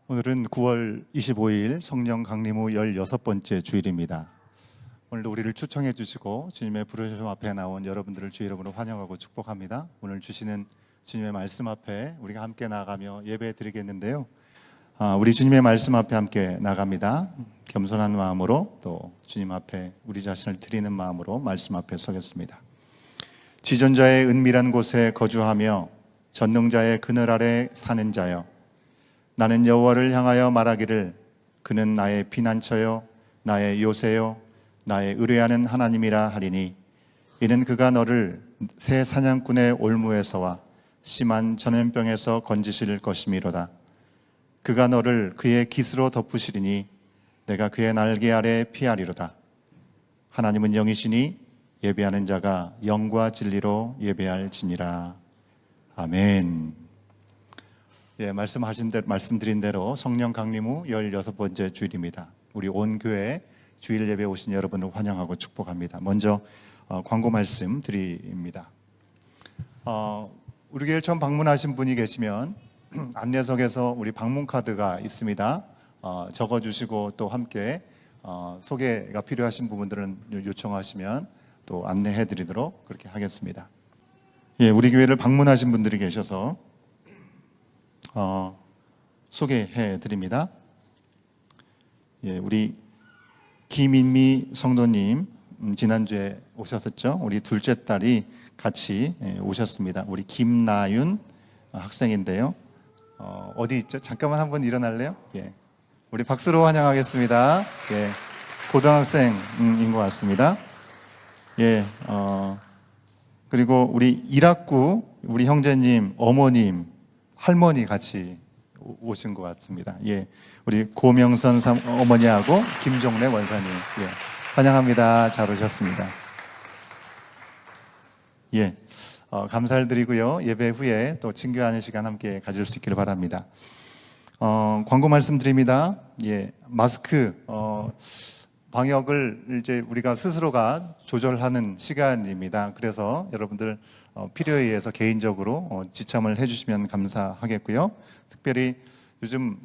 오늘은 9월 25일 성령 강림 후 16번째 주일입니다. 오늘도 우리를 초청해 주시고 주님의 부르심 앞에 나온 여러분들을 주의 이름으로 환영하고 축복합니다. 오늘 주시는 주님의 말씀 앞에 우리가 함께 나가며 예배 드리겠는데요. 우리 주님의 말씀 앞에 함께 나갑니다. 겸손한 마음으로 또 주님 앞에 우리 자신을 드리는 마음으로 말씀 앞에 서겠습니다. 지존자의 은밀한 곳에 거주하며 전능자의 그늘 아래 사는 자여, 나는 여호와를 향하여 말하기를 그는 나의 피난처요 나의 요새요 나의 의뢰하는 하나님이라 하리니, 이는 그가 너를 새 사냥꾼의 올무에서와 심한 전염병에서 건지실 것이미로다. 그가 너를 그의 깃으로 덮으시리니 내가 그의 날개 아래 피하리로다. 하나님은 영이시니 예배하는 자가 영과 진리로 예배할지니라. 아멘. 말씀드린 대로 성령 강림 후 16번째 주일입니다. 우리 온 교회 주일 예배 오신 여러분을 환영하고 축복합니다. 먼저 광고 말씀 드립니다. 우리 교회를 처음 방문하신 분이 계시면 안내석에서 우리 방문 카드가 있습니다. 적어주시고 또 함께 소개가 필요하신 부분들은 요청하시면 또 안내해드리도록 그렇게 하겠습니다. 우리 교회를 방문하신 분들이 계셔서 소개해 드립니다. 우리 김인미 성도님 지난주에 오셨었죠. 우리 둘째 딸이 같이 오셨습니다. 우리 김나윤 학생인데요. 어디 있죠? 잠깐만 한번 일어날래요? 우리 박수로 환영하겠습니다. 고등학생인 것 같습니다. 그리고 우리 일학구 우리 형제님, 어머님, 할머니 같이 오신 것 같습니다. 우리 고명선 어머니하고 김종래 원사님, 환영합니다. 잘 오셨습니다. 감사를 드리고요. 예배 후에 또 친교하는 시간 함께 가질 수 있기를 바랍니다. 광고 말씀드립니다. 마스크 방역을 이제 우리가 스스로가 조절하는 시간입니다. 그래서 여러분들 필요에 의해서 개인적으로 지참을 해주시면 감사하겠고요. 특별히 요즘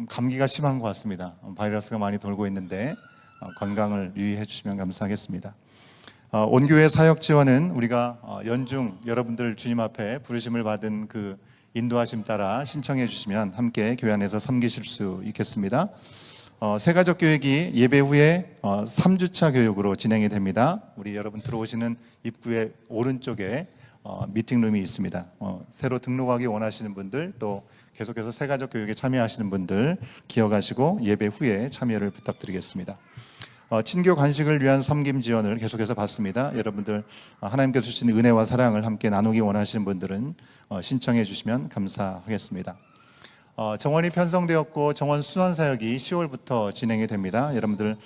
감기가 심한 것 같습니다. 바이러스가 많이 돌고 있는데 건강을 유의해 주시면 감사하겠습니다. 온교회 사역 지원은 우리가 연중 여러분들 주님 앞에 부르심을 받은 그 인도하심 따라 신청해 주시면 함께 교회 안에서 섬기실 수 있겠습니다. 새가족 교육이 예배 후에 3주차 교육으로 진행이 됩니다. 우리 여러분 들어오시는 입구의 오른쪽에 미팅룸이 있습니다. 새로 등록하기 원하시는 분들, 또 계속해서 새가족 교육에 참여하시는 분들 기억하시고 예배 후에 참여를 부탁드리겠습니다. 친교 간식을 위한 섬김 지원을 계속해서 받습니다. 여러분들 하나님께서 주신 은혜와 사랑을 함께 나누기 원하시는 분들은 신청해 주시면 감사하겠습니다. 정원이 편성되었고 정원 순환 사역이 10월부터 진행이 됩니다. 여러분들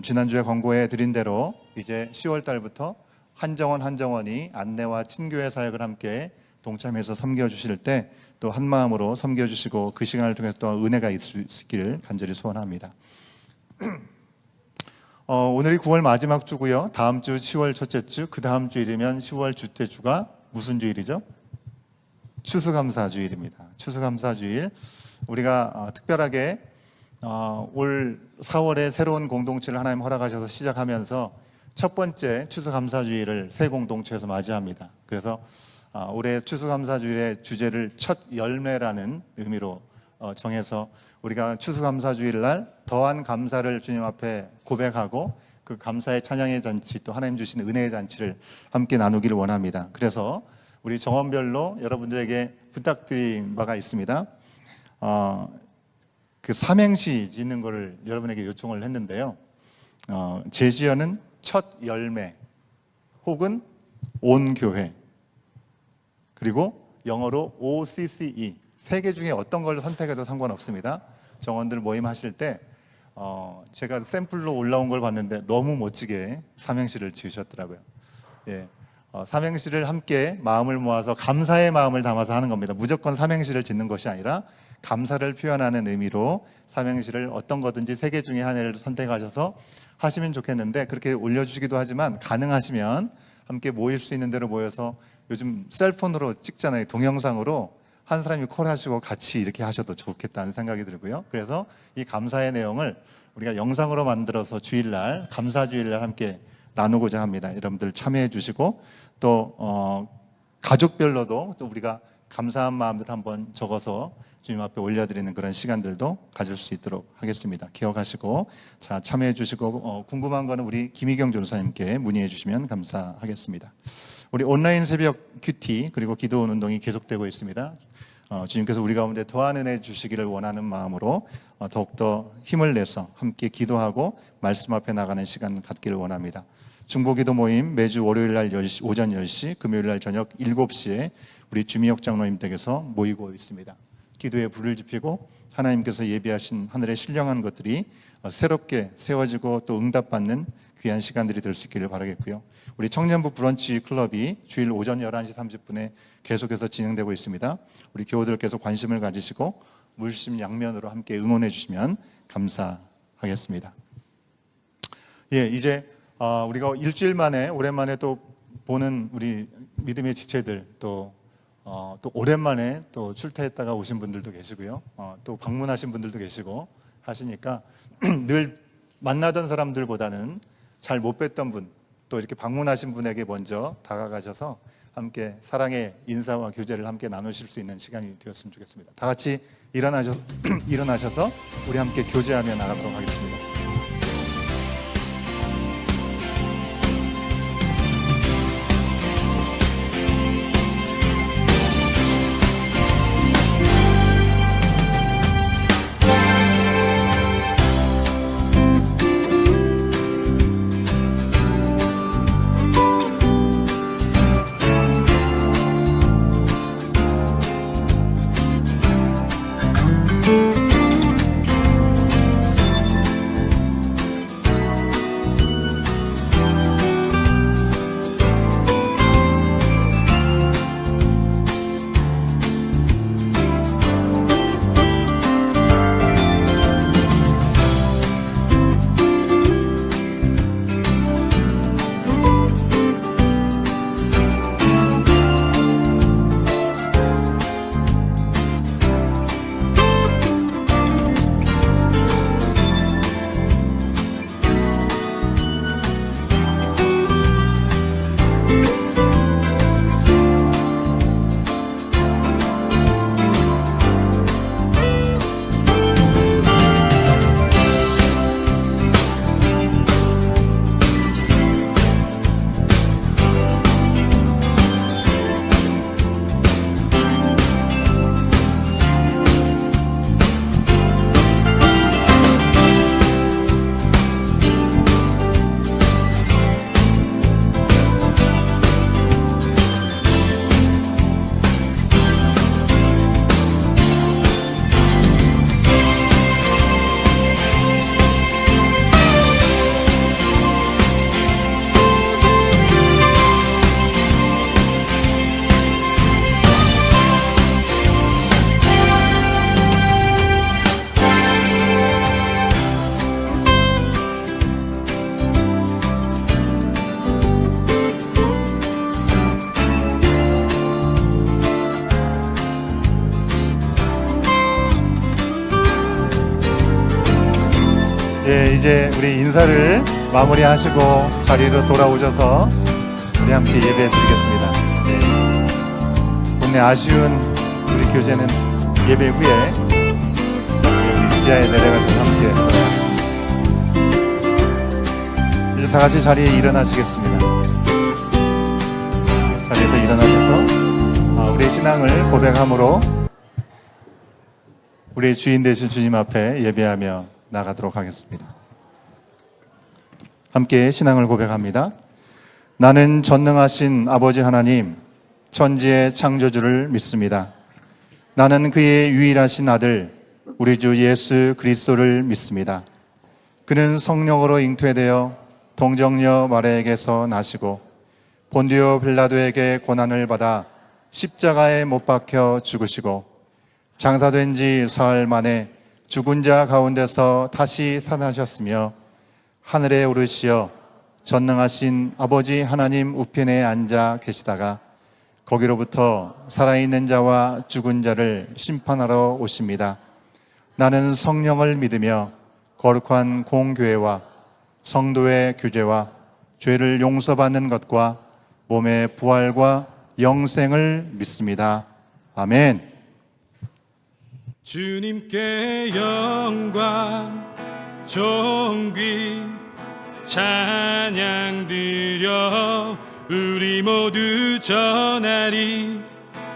지난주에 광고해 드린 대로 이제 10월 달부터 한정원이 안내와 친교회 사역을 함께 동참해서 섬겨주실 때 또 한마음으로 섬겨주시고 그 시간을 통해서 또 은혜가 있을 수 있기를 간절히 소원합니다. 오늘이 9월 마지막 주고요. 다음 주 10월 첫째 주, 그 다음 주일이면 10월 둘째 주가 무슨 주일이죠? 추수감사주일입니다. 추수감사주일, 우리가 특별하게 올 4월에 새로운 공동체를 하나님 허락하셔서 시작하면서 첫 번째 추수감사주일을 새 공동체에서 맞이합니다. 그래서 올해 추수감사주일의 주제를 첫 열매라는 의미로 정해서 우리가 추수감사주일 날 더한 감사를 주님 앞에 고백하고 그 감사의 찬양의 잔치, 또 하나님 주신 은혜의 잔치를 함께 나누기를 원합니다. 그래서 우리 정원별로 여러분들에게 부탁드린 바가 있습니다. 그 삼행시 짓는 거를 여러분에게 요청을 했는데요. 제시어는 첫 열매 혹은 온 교회, 그리고 영어로 OCCE, 세 개 중에 어떤 걸로 선택해도 상관없습니다. 정원들 모임하실 때 제가 샘플로 올라온 걸 봤는데 너무 멋지게 삼행시를 지으셨더라고요. 삼행시를 함께 마음을 모아서 감사의 마음을 담아서 하는 겁니다. 무조건 삼행시를 짓는 것이 아니라 감사를 표현하는 의미로 삼행시를 어떤 거든지 세 개 중에 하나를 선택하셔서 하시면 좋겠는데, 그렇게 올려주시기도 하지만 가능하시면 함께 모일 수 있는 대로 모여서, 요즘 셀폰으로 찍잖아요. 동영상으로 한 사람이 콜하시고 같이 이렇게 하셔도 좋겠다는 생각이 들고요. 그래서 이 감사의 내용을 우리가 영상으로 만들어서 주일날, 감사주일날 함께 나누고자 합니다. 여러분들 참여해 주시고 또 가족별로도 또 우리가 감사한 마음들 한번 적어서 주님 앞에 올려드리는 그런 시간들도 가질 수 있도록 하겠습니다. 기억하시고 자 참여해 주시고 궁금한 거는 우리 김희경 전사님께 문의해 주시면 감사하겠습니다. 우리 온라인 새벽 큐티 그리고 기도 운동이 계속되고 있습니다. 주님께서 우리 가운데 더한 은혜 주시기를 원하는 마음으로 더욱더 힘을 내서 함께 기도하고 말씀 앞에 나가는 시간 갖기를 원합니다. 중보기도 모임 매주 월요일날 오전 10시, 금요일날 저녁 7시에 우리 주미역 장로님 댁에서 모이고 있습니다. 기도에 불을 지피고 하나님께서 예비하신 하늘의 신령한 것들이 새롭게 세워지고 또 응답받는 귀한 시간들이 될 수 있기를 바라겠고요. 우리 청년부 브런치 클럽이 주일 오전 11시 30분에 계속해서 진행되고 있습니다. 우리 교우들께서 관심을 가지시고 물심양면으로 함께 응원해 주시면 감사하겠습니다. 예, 이제 우리가 일주일 만에 오랜만에 또 보는 우리 믿음의 지체들 또 오랜만에 또 출타했다가 오신 분들도 계시고요. 또 방문하신 분들도 계시고 하시니까 늘 만나던 사람들보다는 잘 못 뵀던 분, 또 이렇게 방문하신 분에게 먼저 다가가셔서 함께 사랑의 인사와 교제를 함께 나누실 수 있는 시간이 되었으면 좋겠습니다. 다 같이 일어나셔서 우리 함께 교제하며 나가도록 하겠습니다. 예, 이제 우리 인사를 마무리하시고 자리로 돌아오셔서 우리 함께 예배 드리겠습니다. 네. 오늘 아쉬운 우리 교제는 예배 후에 우리 지하에 내려가서 함께 하겠습니다. 이제 다 같이 자리에 일어나시겠습니다. 자리에서 일어나셔서 우리의 신앙을 고백함으로 우리의 주인 되신 주님 앞에 예배하며 나가도록 하겠습니다. 함께 신앙을 고백합니다. 나는 전능하신 아버지 하나님, 천지의 창조주를 믿습니다. 나는 그의 유일하신 아들, 우리 주 예수 그리스도를 믿습니다. 그는 성령으로 잉태되어 동정녀 마리아에게서 나시고 본디오 빌라도에게 고난을 받아 십자가에 못 박혀 죽으시고 장사된 지 사흘 만에 죽은 자 가운데서 다시 살아나셨으며 하늘에 오르시어 전능하신 아버지 하나님 우편에 앉아 계시다가 거기로부터 살아있는 자와 죽은 자를 심판하러 오십니다. 나는 성령을 믿으며 거룩한 공교회와 성도의 교제와 죄를 용서받는 것과 몸의 부활과 영생을 믿습니다. 아멘. 주님께 영광 존귀 찬양 드려 우리 모두 전하리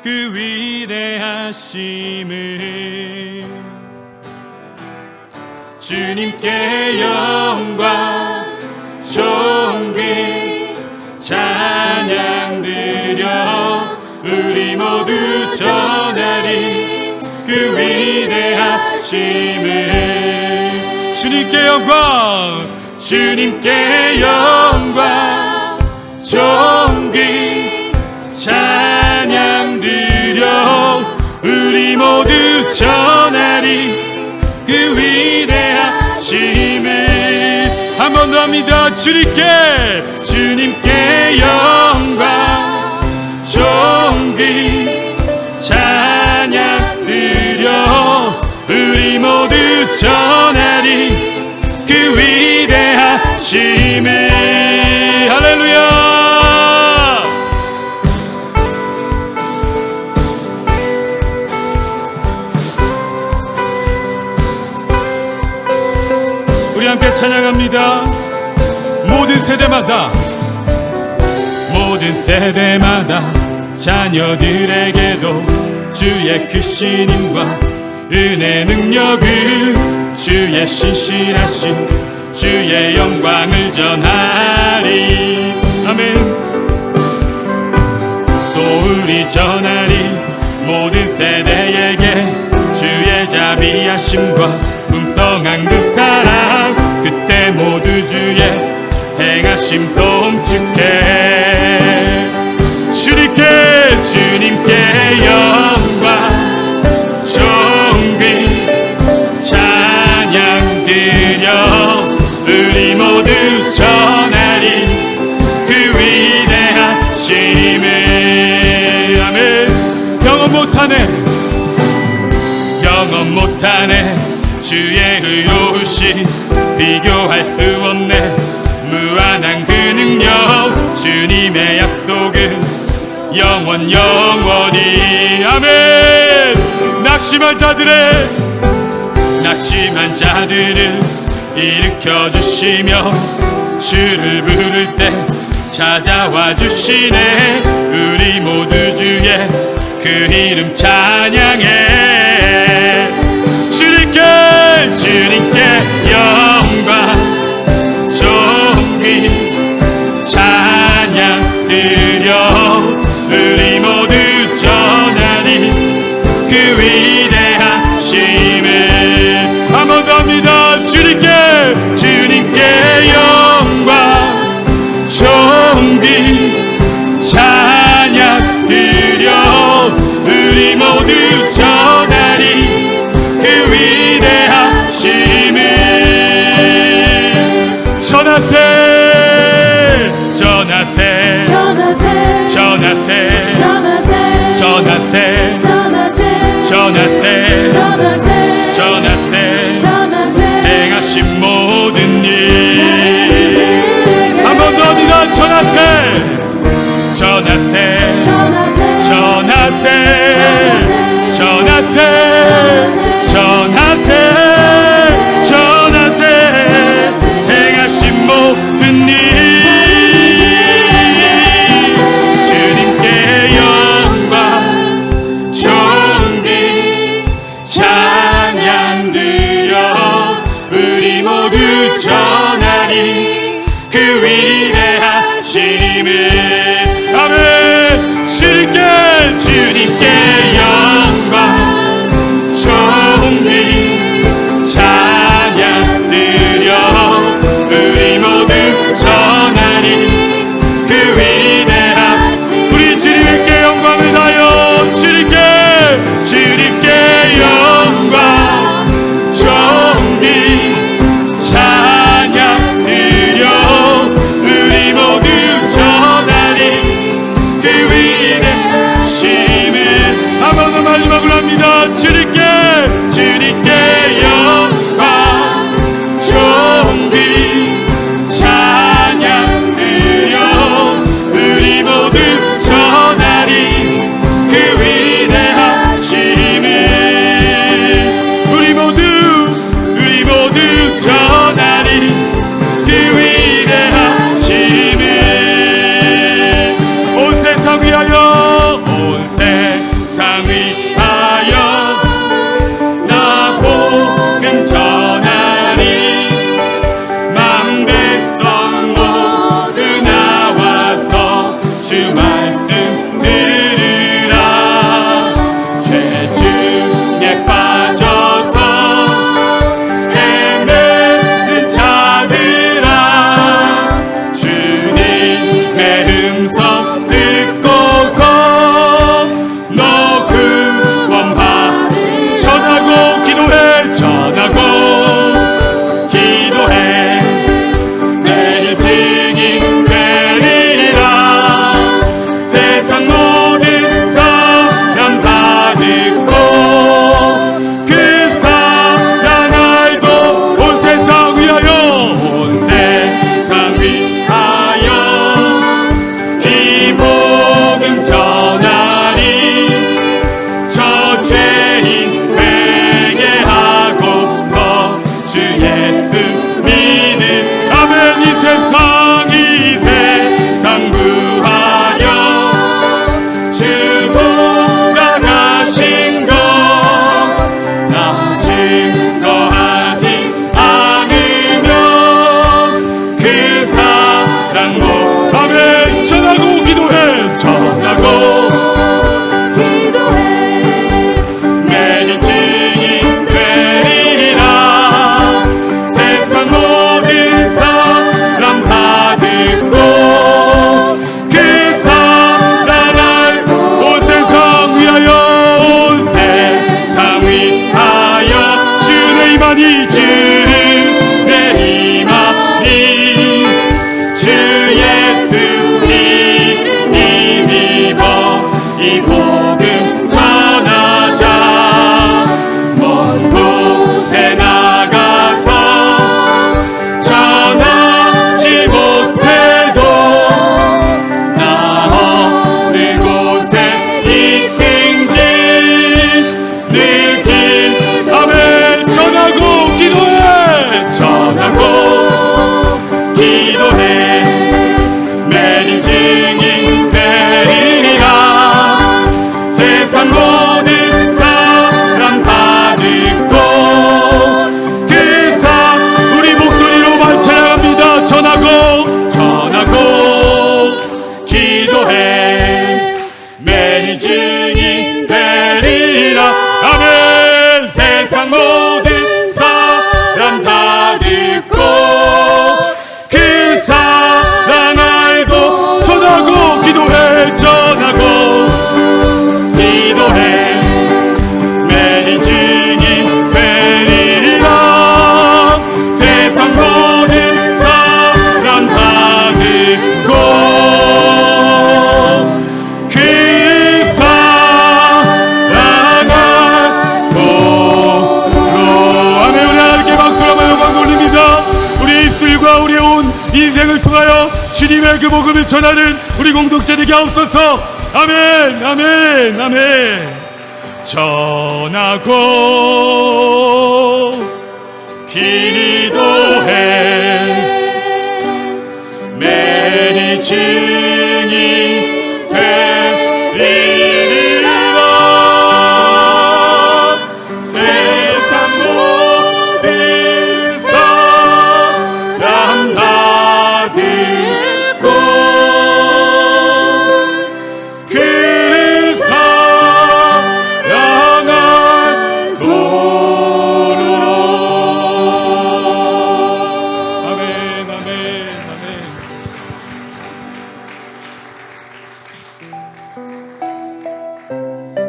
그 위대하심을. 주님께 영광 존귀 찬양 드려 우리 모두 전하리 그 위대하심을. 주님께 영광 주님께 영광 존귀 찬양 드려 우리 모두 전하리 그 위대하심을. 한 번 더 합니다. 주님께 영광 존귀 찬양 드려 우리 모두 전하리 그 위대하심을. 할렐루야. 우리 함께 찬양합니다. 모든 세대마다 자녀들에게도 주의 크신 힘과 은혜 능력을 주의 신실하신 주의 영광을 전하리. 아멘. 또 우리 전하리 모든 세대에게 주의 자비하심과 풍성한 그 사랑 그때 모두 주의 행하심 송축해. 주님께 영광 존귀 찬양 드려 우리 모두 전하리 그 위대하심을. 아멘. 영원 못하네 주의 의로우심 비교할 수 없네 무한한 그 능력 주님의 약속은 영원히. 아멘. 낙심한 자들을 일으켜 주시며 주를 부를 때 찾아와 주시네. 우리 모두 주의 그 이름 찬양해. 주님께 영광 존귀 찬양 드려 우리 모두 전하리 그 위대하심을. 한 번 더 합니다. 주님께 영광 존귀 찬양 드려 우리 모두 전하리 그 위대하심을. 전하세 행하신 모든 일. 한 번 더 합니다. 전하세 행하신 모든 일. 주님께 영광 존귀 찬양 드려 우리 모두 전하리 그 위대하심을. 아멘. 주님께 영광 존귀 찬양 드려 우리 모두 전하리 그 위대하심. 우리 주님께 영광을 다하여 주님께 영광 존귀 찬양 드려 우리 모두 전하리 힘하니 주의 힘하니 주 예수 힘입어 이 복음 전하자 먼 곳에 나가서 전하지 못해도 나 어느 곳에 있든지 느낀 아멘 전하고 기도해 전하고 기도해 매일 증인 되리라 세상 모든 사람 다 듣고 우리 목소리로 찬양합니다. 전하고 기도해 매일 증인 되리라 아멘 세상 모든 사람 다 듣고 그 사랑 알고 전하고 기도해 매일 증인 되리라 세상 모든 사람 다 듣고 그 사랑 알고 아멘 우리 하나님께 박수로 영광 돌립니다. 우리 입술과 우리의 온 인생을 통하여 주님의 그 복음을 전하는 우리 공동체 되게 하옵소서. 아멘 아멘 아멘 전하고 기도해 매일 증인 되리라 세상 모든 사람 다 듣고 그 사랑을 도르러 아멘 아멘 아멘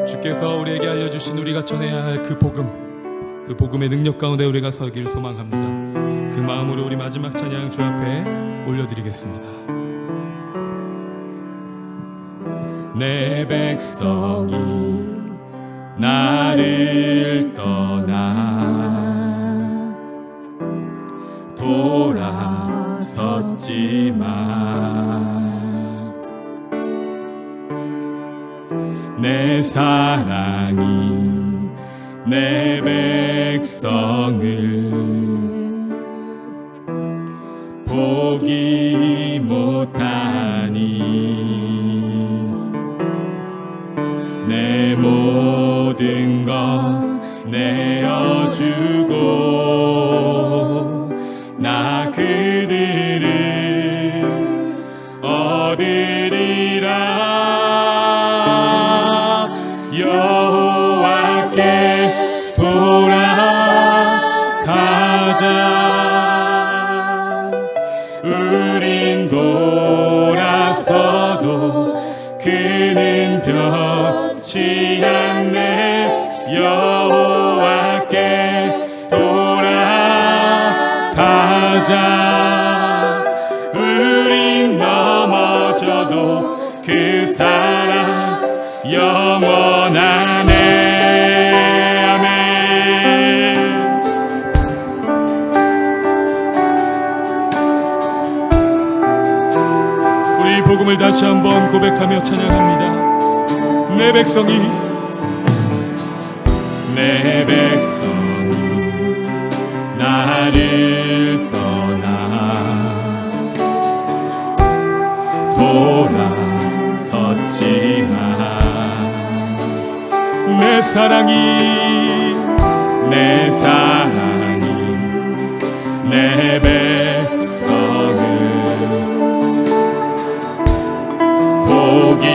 주께서 우리에게 알려주신 우리가 전해야 할 그 복음의 능력 가운데 우리가 서기를 소망합니다. 그 마음으로 우리 마지막 찬양 주 앞에 올려드리겠습니다. 내 백성이 나를 떠나 돌아섰지만 내 사랑이 내 백성을 포기 못하니 내 모든 것 내어주고 나 그들을 얻으리라 여호와께 돌아가자 우린 돌아서도 그는 변치 않네 여호와께 돌아가자 우린 넘어져도 그 사랑 영원하네 아멘 우리 복음을 다시 한번 고백하며 찬양합니다. 내 백성이 나를 떠나 돌아섰지만 내 사랑이 내 백성을 포기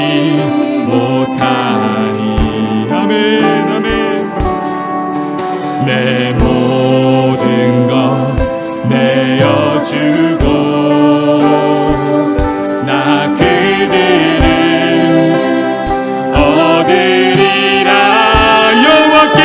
못하니 아멘 아멘 내 모든 것 내어주고 나 그들을 얻으리라 여호와께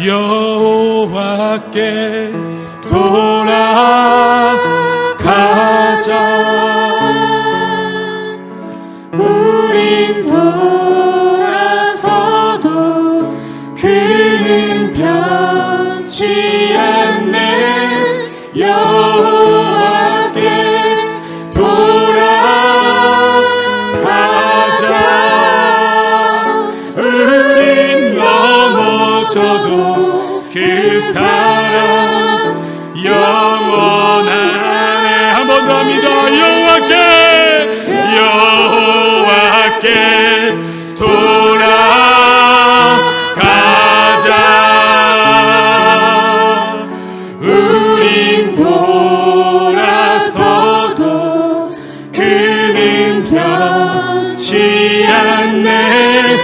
여호와께 돌아가자. 우린 돌아서도 그는 변치 않네. 여호와께 돌아가자. 우린 넘어져도 그 사랑 영원하네. 한 번 더 합니다. 여호와께 돌아가자. 우린 돌아서도 그는 변치 않네.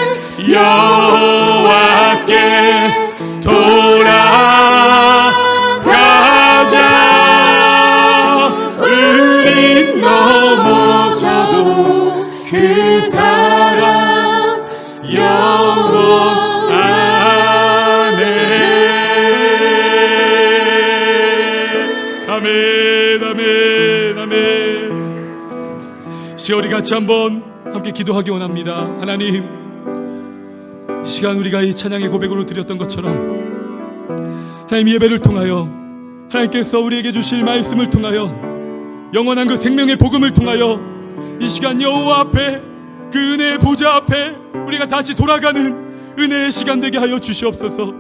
여호와께 돌아가자. 우린 넘어져도 그 사랑 영원하네. 아멘, 아멘, 아멘. 시월이 같이 한번 함께 기도하기 원합니다. 하나님, 시간 우리가 이 찬양의 고백으로 드렸던 것처럼 하나님, 예배를 통하여 하나님께서 우리에게 주실 말씀을 통하여 영원한 그 생명의 복음을 통하여 이 시간 여호와 앞에, 그 은혜의 보좌 앞에 우리가 다시 돌아가는 은혜의 시간 되게 하여 주시옵소서.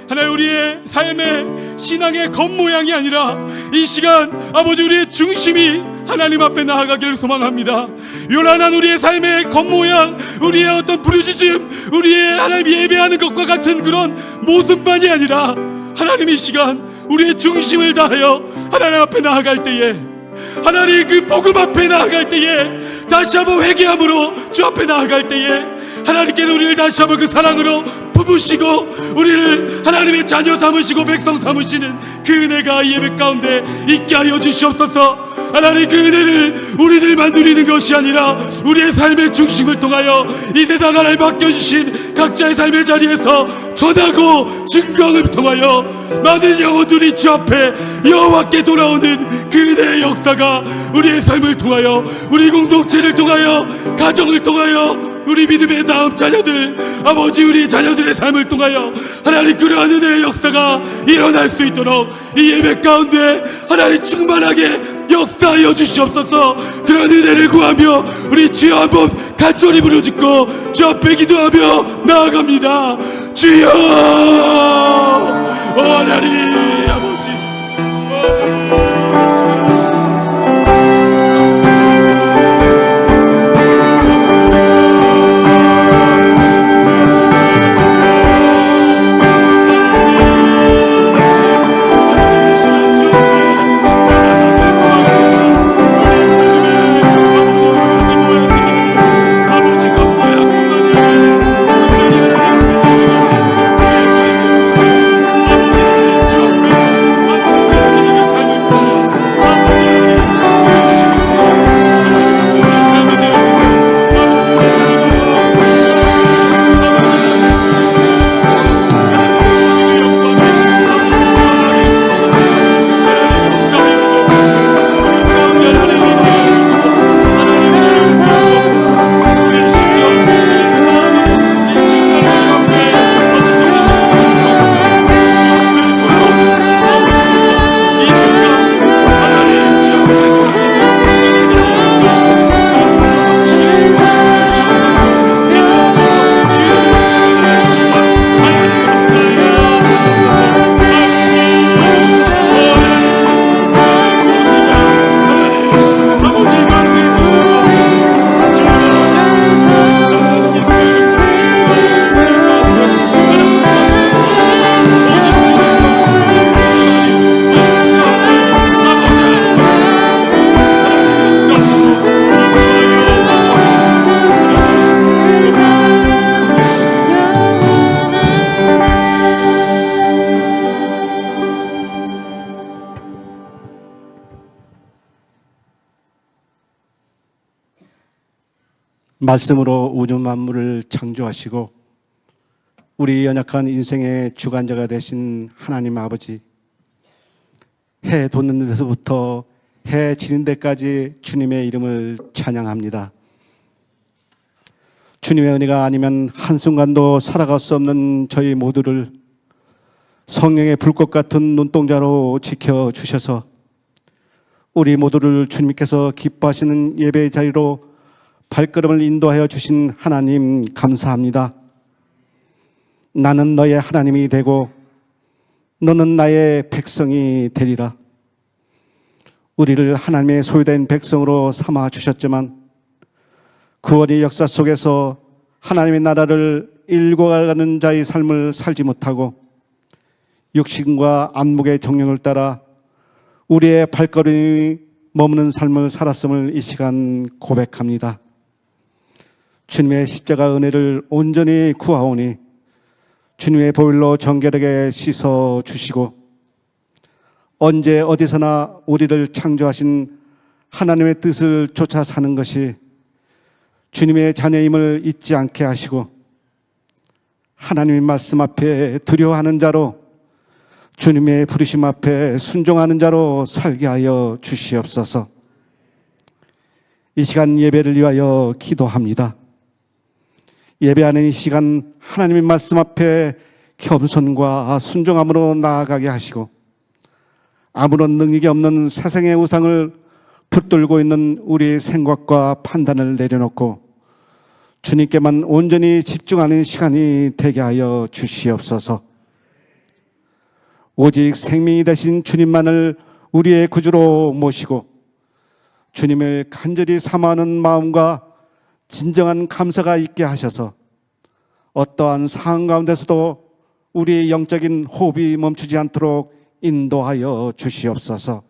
하나님, 우리의 삶의 신앙의 겉모양이 아니라 이 시간 아버지 우리의 중심이 하나님 앞에 나아가기를 소망합니다. 요란한 우리의 삶의 겉모양, 우리의 어떤 부르짖음, 우리의 하나님 예배하는 것과 같은 그런 모습만이 아니라 하나님, 이 시간 우리의 중심을 다하여 하나님 앞에 나아갈 때에, 하나님 그 복음 앞에 나아갈 때에, 다시 한번 회개함으로 주 앞에 나아갈 때에 하나님께서 우리를 다시 한번 그 사랑으로 품으시고 우리를 하나님의 자녀 삼으시고 백성 삼으시는 그 은혜가 이 예배 가운데 있게 하여 주시옵소서. 하나님, 그 은혜를 우리들만 누리는 것이 아니라 우리의 삶의 중심을 통하여 이 세상 하나님 맡겨주신 각자의 삶의 자리에서 전하고 증거를 통하여 많은 영혼들이 주 앞에 여호와께 돌아오는 그 은혜의 역사가 우리의 삶을 통하여, 우리 공동체를 통하여, 가정을 통하여, 우리 믿음의 다음 자녀들, 아버지 우리 자녀들의 삶을 통하여 하나님 그러한 은혜의 역사가 일어날 수 있도록 이 예배 가운데 하나님 충만하게 역사하여 주시옵소서. 그런 은혜를 구하며 우리 주여 한번 간절히 부르짖고 주 앞에 기도하며 나아갑니다. 주여, 하나님 아버지, 말씀으로 우주 만물을 창조하시고 우리 연약한 인생의 주관자가 되신 하나님 아버지, 해 돋는 데서부터 해 지는 데까지 주님의 이름을 찬양합니다. 주님의 은혜가 아니면 한순간도 살아갈 수 없는 저희 모두를 성령의 불꽃 같은 눈동자로 지켜주셔서 우리 모두를 주님께서 기뻐하시는 예배의 자리로 발걸음을 인도하여 주신 하나님 감사합니다. 나는 너의 하나님이 되고 너는 나의 백성이 되리라. 우리를 하나님의 소유된 백성으로 삼아 주셨지만 구원의 역사 속에서 하나님의 나라를 일궈가는 자의 삶을 살지 못하고 육신과 안목의 정령을 따라 우리의 발걸음이 머무는 삶을 살았음을 이 시간 고백합니다. 주님의 십자가 은혜를 온전히 구하오니 주님의 보혈로 정결하게 씻어 주시고 언제 어디서나 우리를 창조하신 하나님의 뜻을 쫓아 사는 것이 주님의 자녀임을 잊지 않게 하시고 하나님의 말씀 앞에 두려워하는 자로 주님의 부르심 앞에 순종하는 자로 살게 하여 주시옵소서. 이 시간 예배를 위하여 기도합니다. 예배하는 이 시간 하나님의 말씀 앞에 겸손과 순종함으로 나아가게 하시고 아무런 능력이 없는 세상의 우상을 붙들고 있는 우리의 생각과 판단을 내려놓고 주님께만 온전히 집중하는 시간이 되게 하여 주시옵소서. 오직 생명이 되신 주님만을 우리의 구주로 모시고 주님을 간절히 사모하는 마음과 진정한 감사가 있게 하셔서 어떠한 상황 가운데서도 우리의 영적인 호흡이 멈추지 않도록 인도하여 주시옵소서.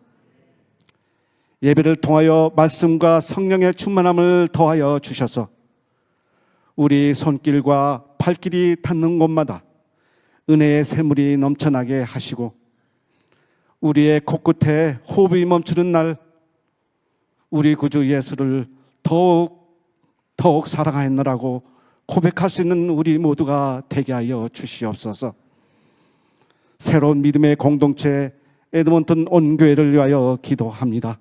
예배를 통하여 말씀과 성령의 충만함을 더하여 주셔서 우리 손길과 발길이 닿는 곳마다 은혜의 샘물이 넘쳐나게 하시고 우리의 코끝에 호흡이 멈추는 날 우리 구주 예수를 더욱 사랑하였노라고 고백할 수 있는 우리 모두가 되게 하여 주시옵소서. 새로운 믿음의 공동체 에드먼튼 온교회를 위하여 기도합니다.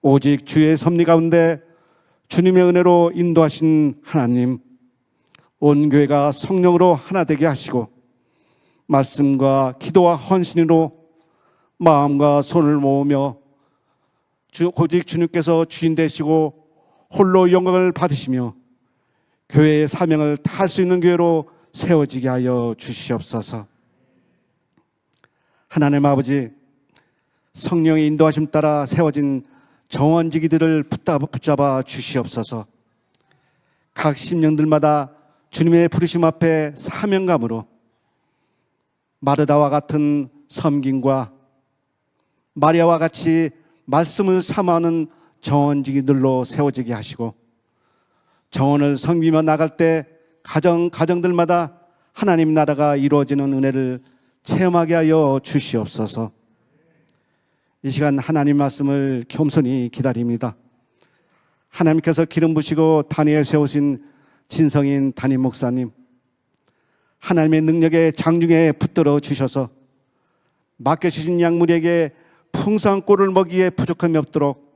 오직 주의 섭리 가운데 주님의 은혜로 인도하신 하나님, 온교회가 성령으로 하나 되게 하시고 말씀과 기도와 헌신으로 마음과 손을 모으며 오직 주님께서 주인 되시고 홀로 영광을 받으시며 교회의 사명을 다할 수 있는 교회로 세워지게 하여 주시옵소서. 하나님 아버지, 성령의 인도하심 따라 세워진 정원지기들을 붙잡아 주시옵소서. 각 심령들마다 주님의 부르심 앞에 사명감으로 마르다와 같은 섬김과 마리아와 같이 말씀을 사모하는 정원지기들로 세워지게 하시고 정원을 섬기며 나갈 때 가정들마다 하나님 나라가 이루어지는 은혜를 체험하게 하여 주시옵소서. 이 시간 하나님 말씀을 겸손히 기다립니다. 하나님께서 기름 부시고 다니엘 세우신 진성인 담임 목사님, 하나님의 능력의 장중에 붙들어 주셔서 맡겨주신 약물에게 풍성한 꼴을 먹이에 부족함이 없도록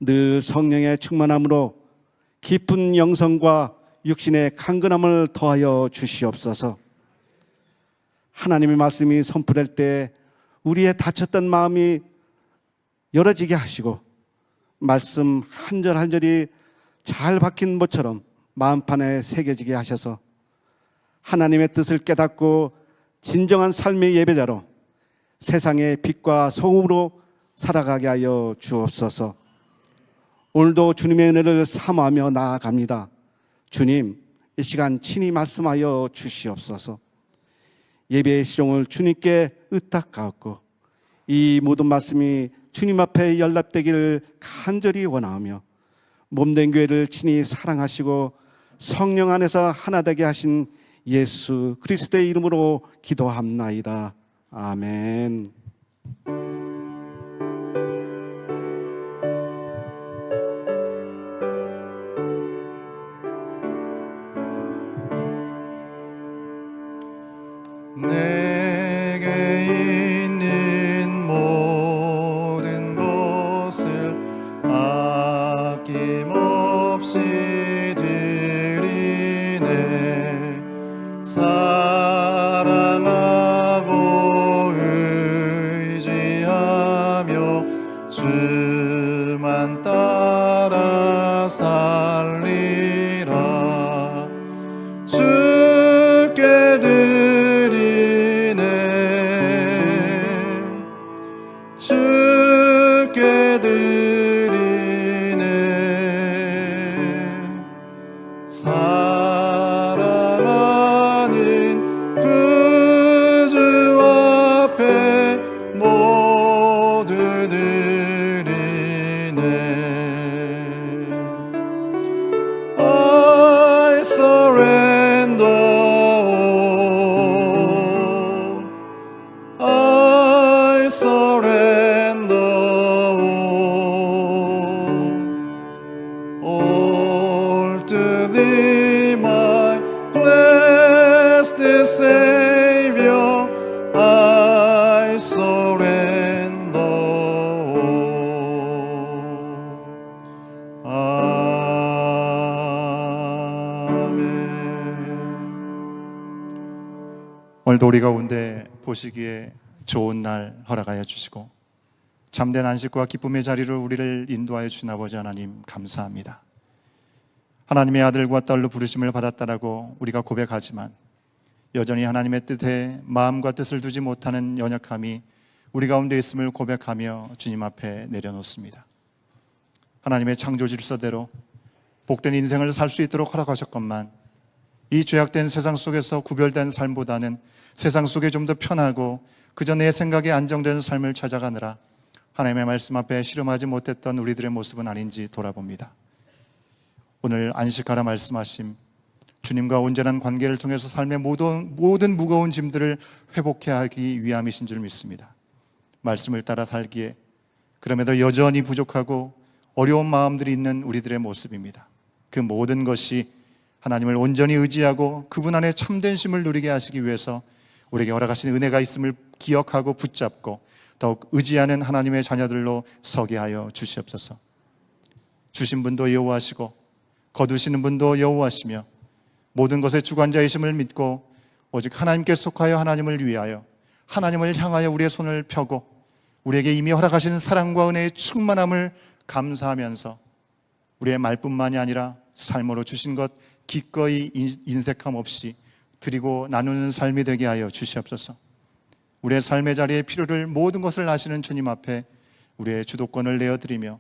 늘 성령의 충만함으로 깊은 영성과 육신의 강건함을 더하여 주시옵소서. 하나님의 말씀이 선포될 때 우리의 다쳤던 마음이 열어지게 하시고 말씀 한 절 한 절이 잘 박힌 모처럼 마음판에 새겨지게 하셔서 하나님의 뜻을 깨닫고 진정한 삶의 예배자로 세상의 빛과 소금으로 살아가게 하여 주옵소서. 오늘도 주님의 은혜를 사모하며 나아갑니다. 주님, 이 시간 친히 말씀하여 주시옵소서. 예배의 시종을 주님께 의탁하옵고 이 모든 말씀이 주님 앞에 연락되기를 간절히 원하오며 몸된 교회를 친히 사랑하시고 성령 안에서 하나 되게 하신 예수 그리스도의 이름으로 기도합나이다. 아멘. 내게 있는 모든 것을 아낌없이 드리네. 사랑하고 의지하며 주만 따라 살리라. 주께 드리네. 주께 드리네. 사랑하는 구주 앞에 모두 드리네. I surrender all. I surrender all to thee, my blessed Savior. I surrender all. 아멘. 오늘도 우리 가운데 보시기에 좋은 날 허락하여 주시고 참된 안식과 기쁨의 자리로 우리를 인도하여 주신 아버지 하나님 감사합니다. 하나님의 아들과 딸로 부르심을 받았다라고 우리가 고백하지만 여전히 하나님의 뜻에 마음과 뜻을 두지 못하는 연약함이 우리 가운데 있음을 고백하며 주님 앞에 내려놓습니다. 하나님의 창조 질서대로 복된 인생을 살 수 있도록 허락하셨건만 이 죄악된 세상 속에서 구별된 삶보다는 세상 속에 좀 더 편하고 그저 내 생각에 안정된 삶을 찾아가느라 하나님의 말씀 앞에 실험하지 못했던 우리들의 모습은 아닌지 돌아봅니다. 오늘 안식하라 말씀하심 주님과 온전한 관계를 통해서 삶의 모든 무거운 짐들을 회복해 하기 위함이신 줄 믿습니다. 말씀을 따라 살기에 그럼에도 여전히 부족하고 어려운 마음들이 있는 우리들의 모습입니다. 그 모든 것이 하나님을 온전히 의지하고 그분 안에 참된 심을 누리게 하시기 위해서 우리에게 허락하신 은혜가 있음을 기억하고 붙잡고 더욱 의지하는 하나님의 자녀들로 서게 하여 주시옵소서. 주신 분도 여호와시고 거두시는 분도 여호와시며 모든 것의 주관자이심을 믿고 오직 하나님께 속하여 하나님을 위하여 하나님을 향하여 우리의 손을 펴고 우리에게 이미 허락하신 사랑과 은혜의 충만함을 감사하면서 우리의 말뿐만이 아니라 삶으로 주신 것 기꺼이 인색함 없이 드리고 나누는 삶이 되게 하여 주시옵소서. 우리의 삶의 자리에 필요를 모든 것을 아시는 주님 앞에 우리의 주도권을 내어드리며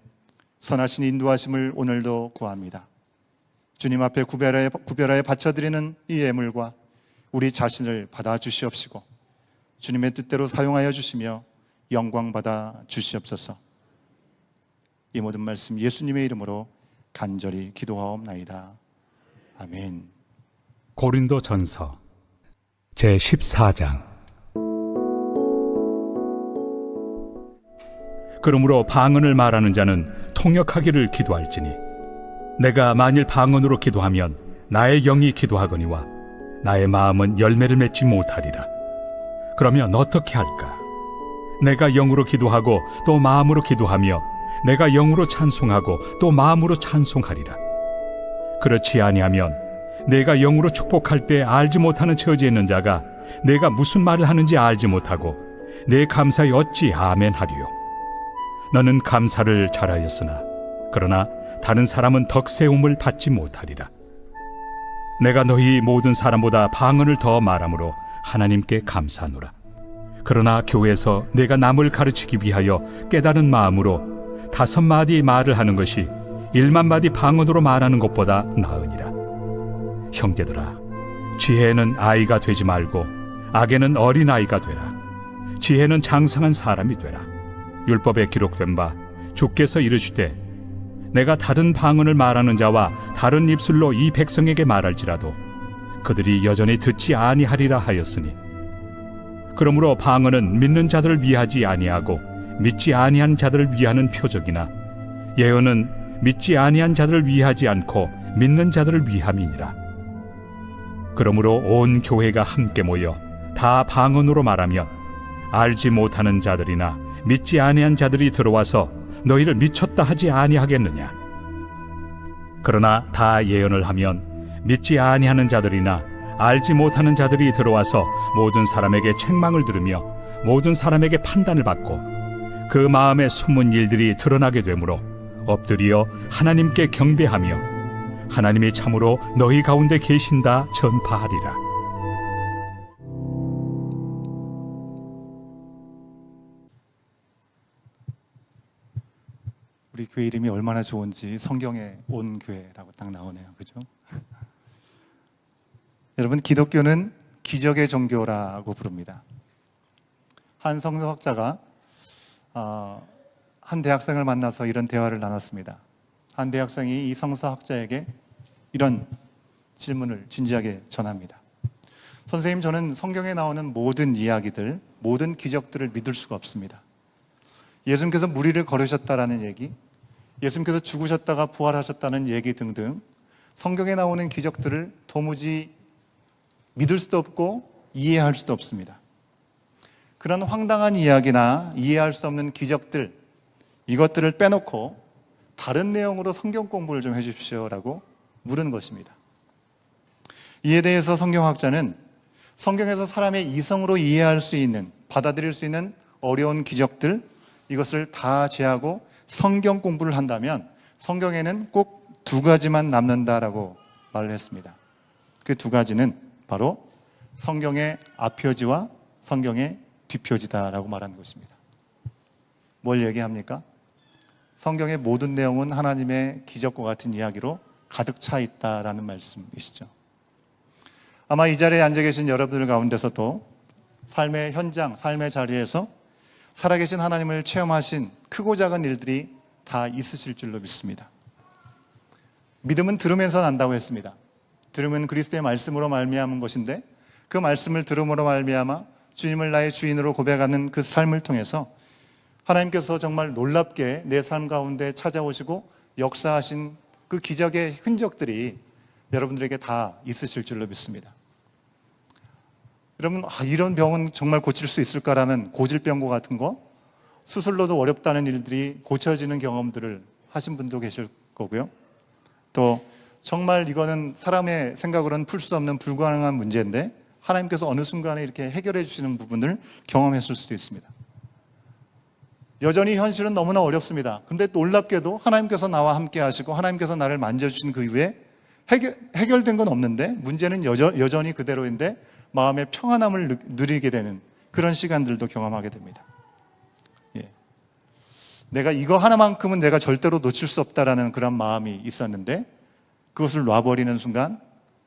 선하신 인도하심을 오늘도 구합니다. 주님 앞에 구별하여 바쳐드리는 이 예물과 우리 자신을 받아 주시옵시고 주님의 뜻대로 사용하여 주시며 영광 받아 주시옵소서. 이 모든 말씀 예수님의 이름으로 간절히 기도하옵나이다. 아멘. 고린도전서 제14장. 그러므로 방언을 말하는 자는 통역하기를 기도할지니 내가 만일 방언으로 기도하면 나의 영이 기도하거니와 나의 마음은 열매를 맺지 못하리라. 그러면 어떻게 할까? 내가 영으로 기도하고 또 마음으로 기도하며 내가 영으로 찬송하고 또 마음으로 찬송하리라. 그렇지 아니하면 내가 영으로 축복할 때 알지 못하는 처지에 있는 자가 내가 무슨 말을 하는지 알지 못하고 내 감사에 어찌 아멘 하리요. 너는 감사를 잘하였으나 그러나 다른 사람은 덕세움을 받지 못하리라. 내가 너희 모든 사람보다 방언을 더 말함으로 하나님께 감사하노라. 그러나 교회에서 내가 남을 가르치기 위하여 깨달은 마음으로 5마디 말을 하는 것이 1만마디 방언으로 말하는 것보다 나으니라. 형제들아, 지혜는 아이가 되지 말고 악에는 어린아이가 되라. 지혜는 장성한 사람이 되라. 율법에 기록된 바 주께서 이르시되 내가 다른 방언을 말하는 자와 다른 입술로 이 백성에게 말할지라도 그들이 여전히 듣지 아니하리라 하였으니, 그러므로 방언은 믿는 자들을 위하지 아니하고 믿지 아니한 자들을 위하는 표적이나 예언은 믿지 아니한 자들을 위하지 않고 믿는 자들을 위함이니라. 그러므로 온 교회가 함께 모여 다 방언으로 말하면 알지 못하는 자들이나 믿지 아니한 자들이 들어와서 너희를 미쳤다 하지 아니하겠느냐? 그러나 다 예언을 하면 믿지 아니하는 자들이나 알지 못하는 자들이 들어와서 모든 사람에게 책망을 들으며 모든 사람에게 판단을 받고 그 마음에 숨은 일들이 드러나게 되므로 엎드려 하나님께 경배하며 하나님이 참으로 너희 가운데 계신다 전파하리라. 우리 교회 이름이 얼마나 좋은지 성경에 온 교회라고 딱 나오네요. 그죠? 여러분, 기독교는 기적의 종교라고 부릅니다. 한 성서학자가 한 대학생을 만나서 이런 대화를 나눴습니다. 한 대학생이 이 성서학자에게 이런 질문을 진지하게 전합니다. 선생님, 저는 성경에 나오는 모든 이야기들, 모든 기적들을 믿을 수가 없습니다. 예수님께서 무리를 걸으셨다라는 얘기, 예수님께서 죽으셨다가 부활하셨다는 얘기 등등 성경에 나오는 기적들을 도무지 믿을 수도 없고 이해할 수도 없습니다. 그런 황당한 이야기나 이해할 수 없는 기적들, 이것들을 빼놓고 다른 내용으로 성경 공부를 좀 해주십시오라고 물은 것입니다. 이에 대해서 성경학자는 성경에서 사람의 이성으로 이해할 수 있는, 받아들일 수 있는 어려운 기적들, 이것을 다 제하고 성경 공부를 한다면 성경에는 꼭 두 가지만 남는다라고 말을 했습니다. 그 두 가지는 바로 성경의 앞표지와 성경의 뒷표지다라고 말하는 것입니다. 뭘 얘기합니까? 성경의 모든 내용은 하나님의 기적과 같은 이야기로 가득 차 있다라는 말씀이시죠. 아마 이 자리에 앉아 계신 여러분들 가운데서도 삶의 현장, 삶의 자리에서 살아계신 하나님을 체험하신 크고 작은 일들이 다 있으실 줄로 믿습니다. 믿음은 들으면서 난다고 했습니다. 들으면 그리스도의 말씀으로 말미암은 것인데 그 말씀을 들음으로 말미암아 주님을 나의 주인으로 고백하는 그 삶을 통해서 하나님께서 정말 놀랍게 내 삶 가운데 찾아오시고 역사하신 그 기적의 흔적들이 여러분들에게 다 있으실 줄로 믿습니다. 여러분, 이런 병은 정말 고칠 수 있을까라는 고질병과 같은 거, 수술로도 어렵다는 일들이 고쳐지는 경험들을 하신 분도 계실 거고요. 또 정말 이거는 사람의 생각으로는 풀 수 없는 불가능한 문제인데 하나님께서 어느 순간에 이렇게 해결해 주시는 부분을 경험했을 수도 있습니다. 여전히 현실은 너무나 어렵습니다. 근데 놀랍게도 하나님께서 나와 함께 하시고 하나님께서 나를 만져주신 그 이후에 해결된 건 없는데 문제는 여전히 그대로인데 마음의 평안함을 누리게 되는 그런 시간들도 경험하게 됩니다. 내가 이거 하나만큼은 내가 절대로 놓칠 수 없다라는 그런 마음이 있었는데 그것을 놔버리는 순간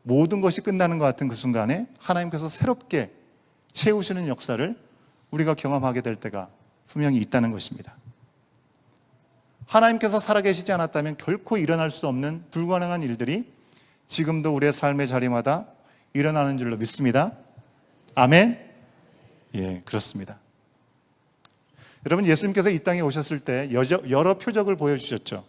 모든 것이 끝나는 것 같은 그 순간에 하나님께서 새롭게 채우시는 역사를 우리가 경험하게 될 때가 분명히 있다는 것입니다. 하나님께서 살아계시지 않았다면 결코 일어날 수 없는 불가능한 일들이 지금도 우리의 삶의 자리마다 일어나는 줄로 믿습니다. 아멘? 예, 그렇습니다. 여러분, 예수님께서 이 땅에 오셨을 때 여러 표적을 보여주셨죠.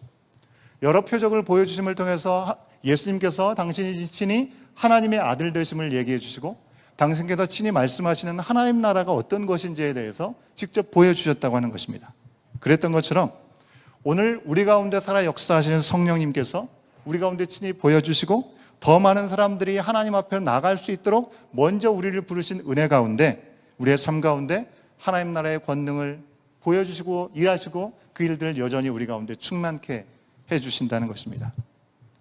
여러 표적을 보여주심을 통해서 예수님께서 당신이 친히 하나님의 아들 되심을 얘기해 주시고 당신께서 친히 말씀하시는 하나님 나라가 어떤 것인지에 대해서 직접 보여주셨다고 하는 것입니다. 그랬던 것처럼 오늘 우리 가운데 살아 역사하시는 성령님께서 우리 가운데 친히 보여주시고 더 많은 사람들이 하나님 앞에 나갈 수 있도록 먼저 우리를 부르신 은혜 가운데 우리의 삶 가운데 하나님 나라의 권능을 보여주시고 일하시고 그 일들을 여전히 우리 가운데 충만케 해주신다는 것입니다.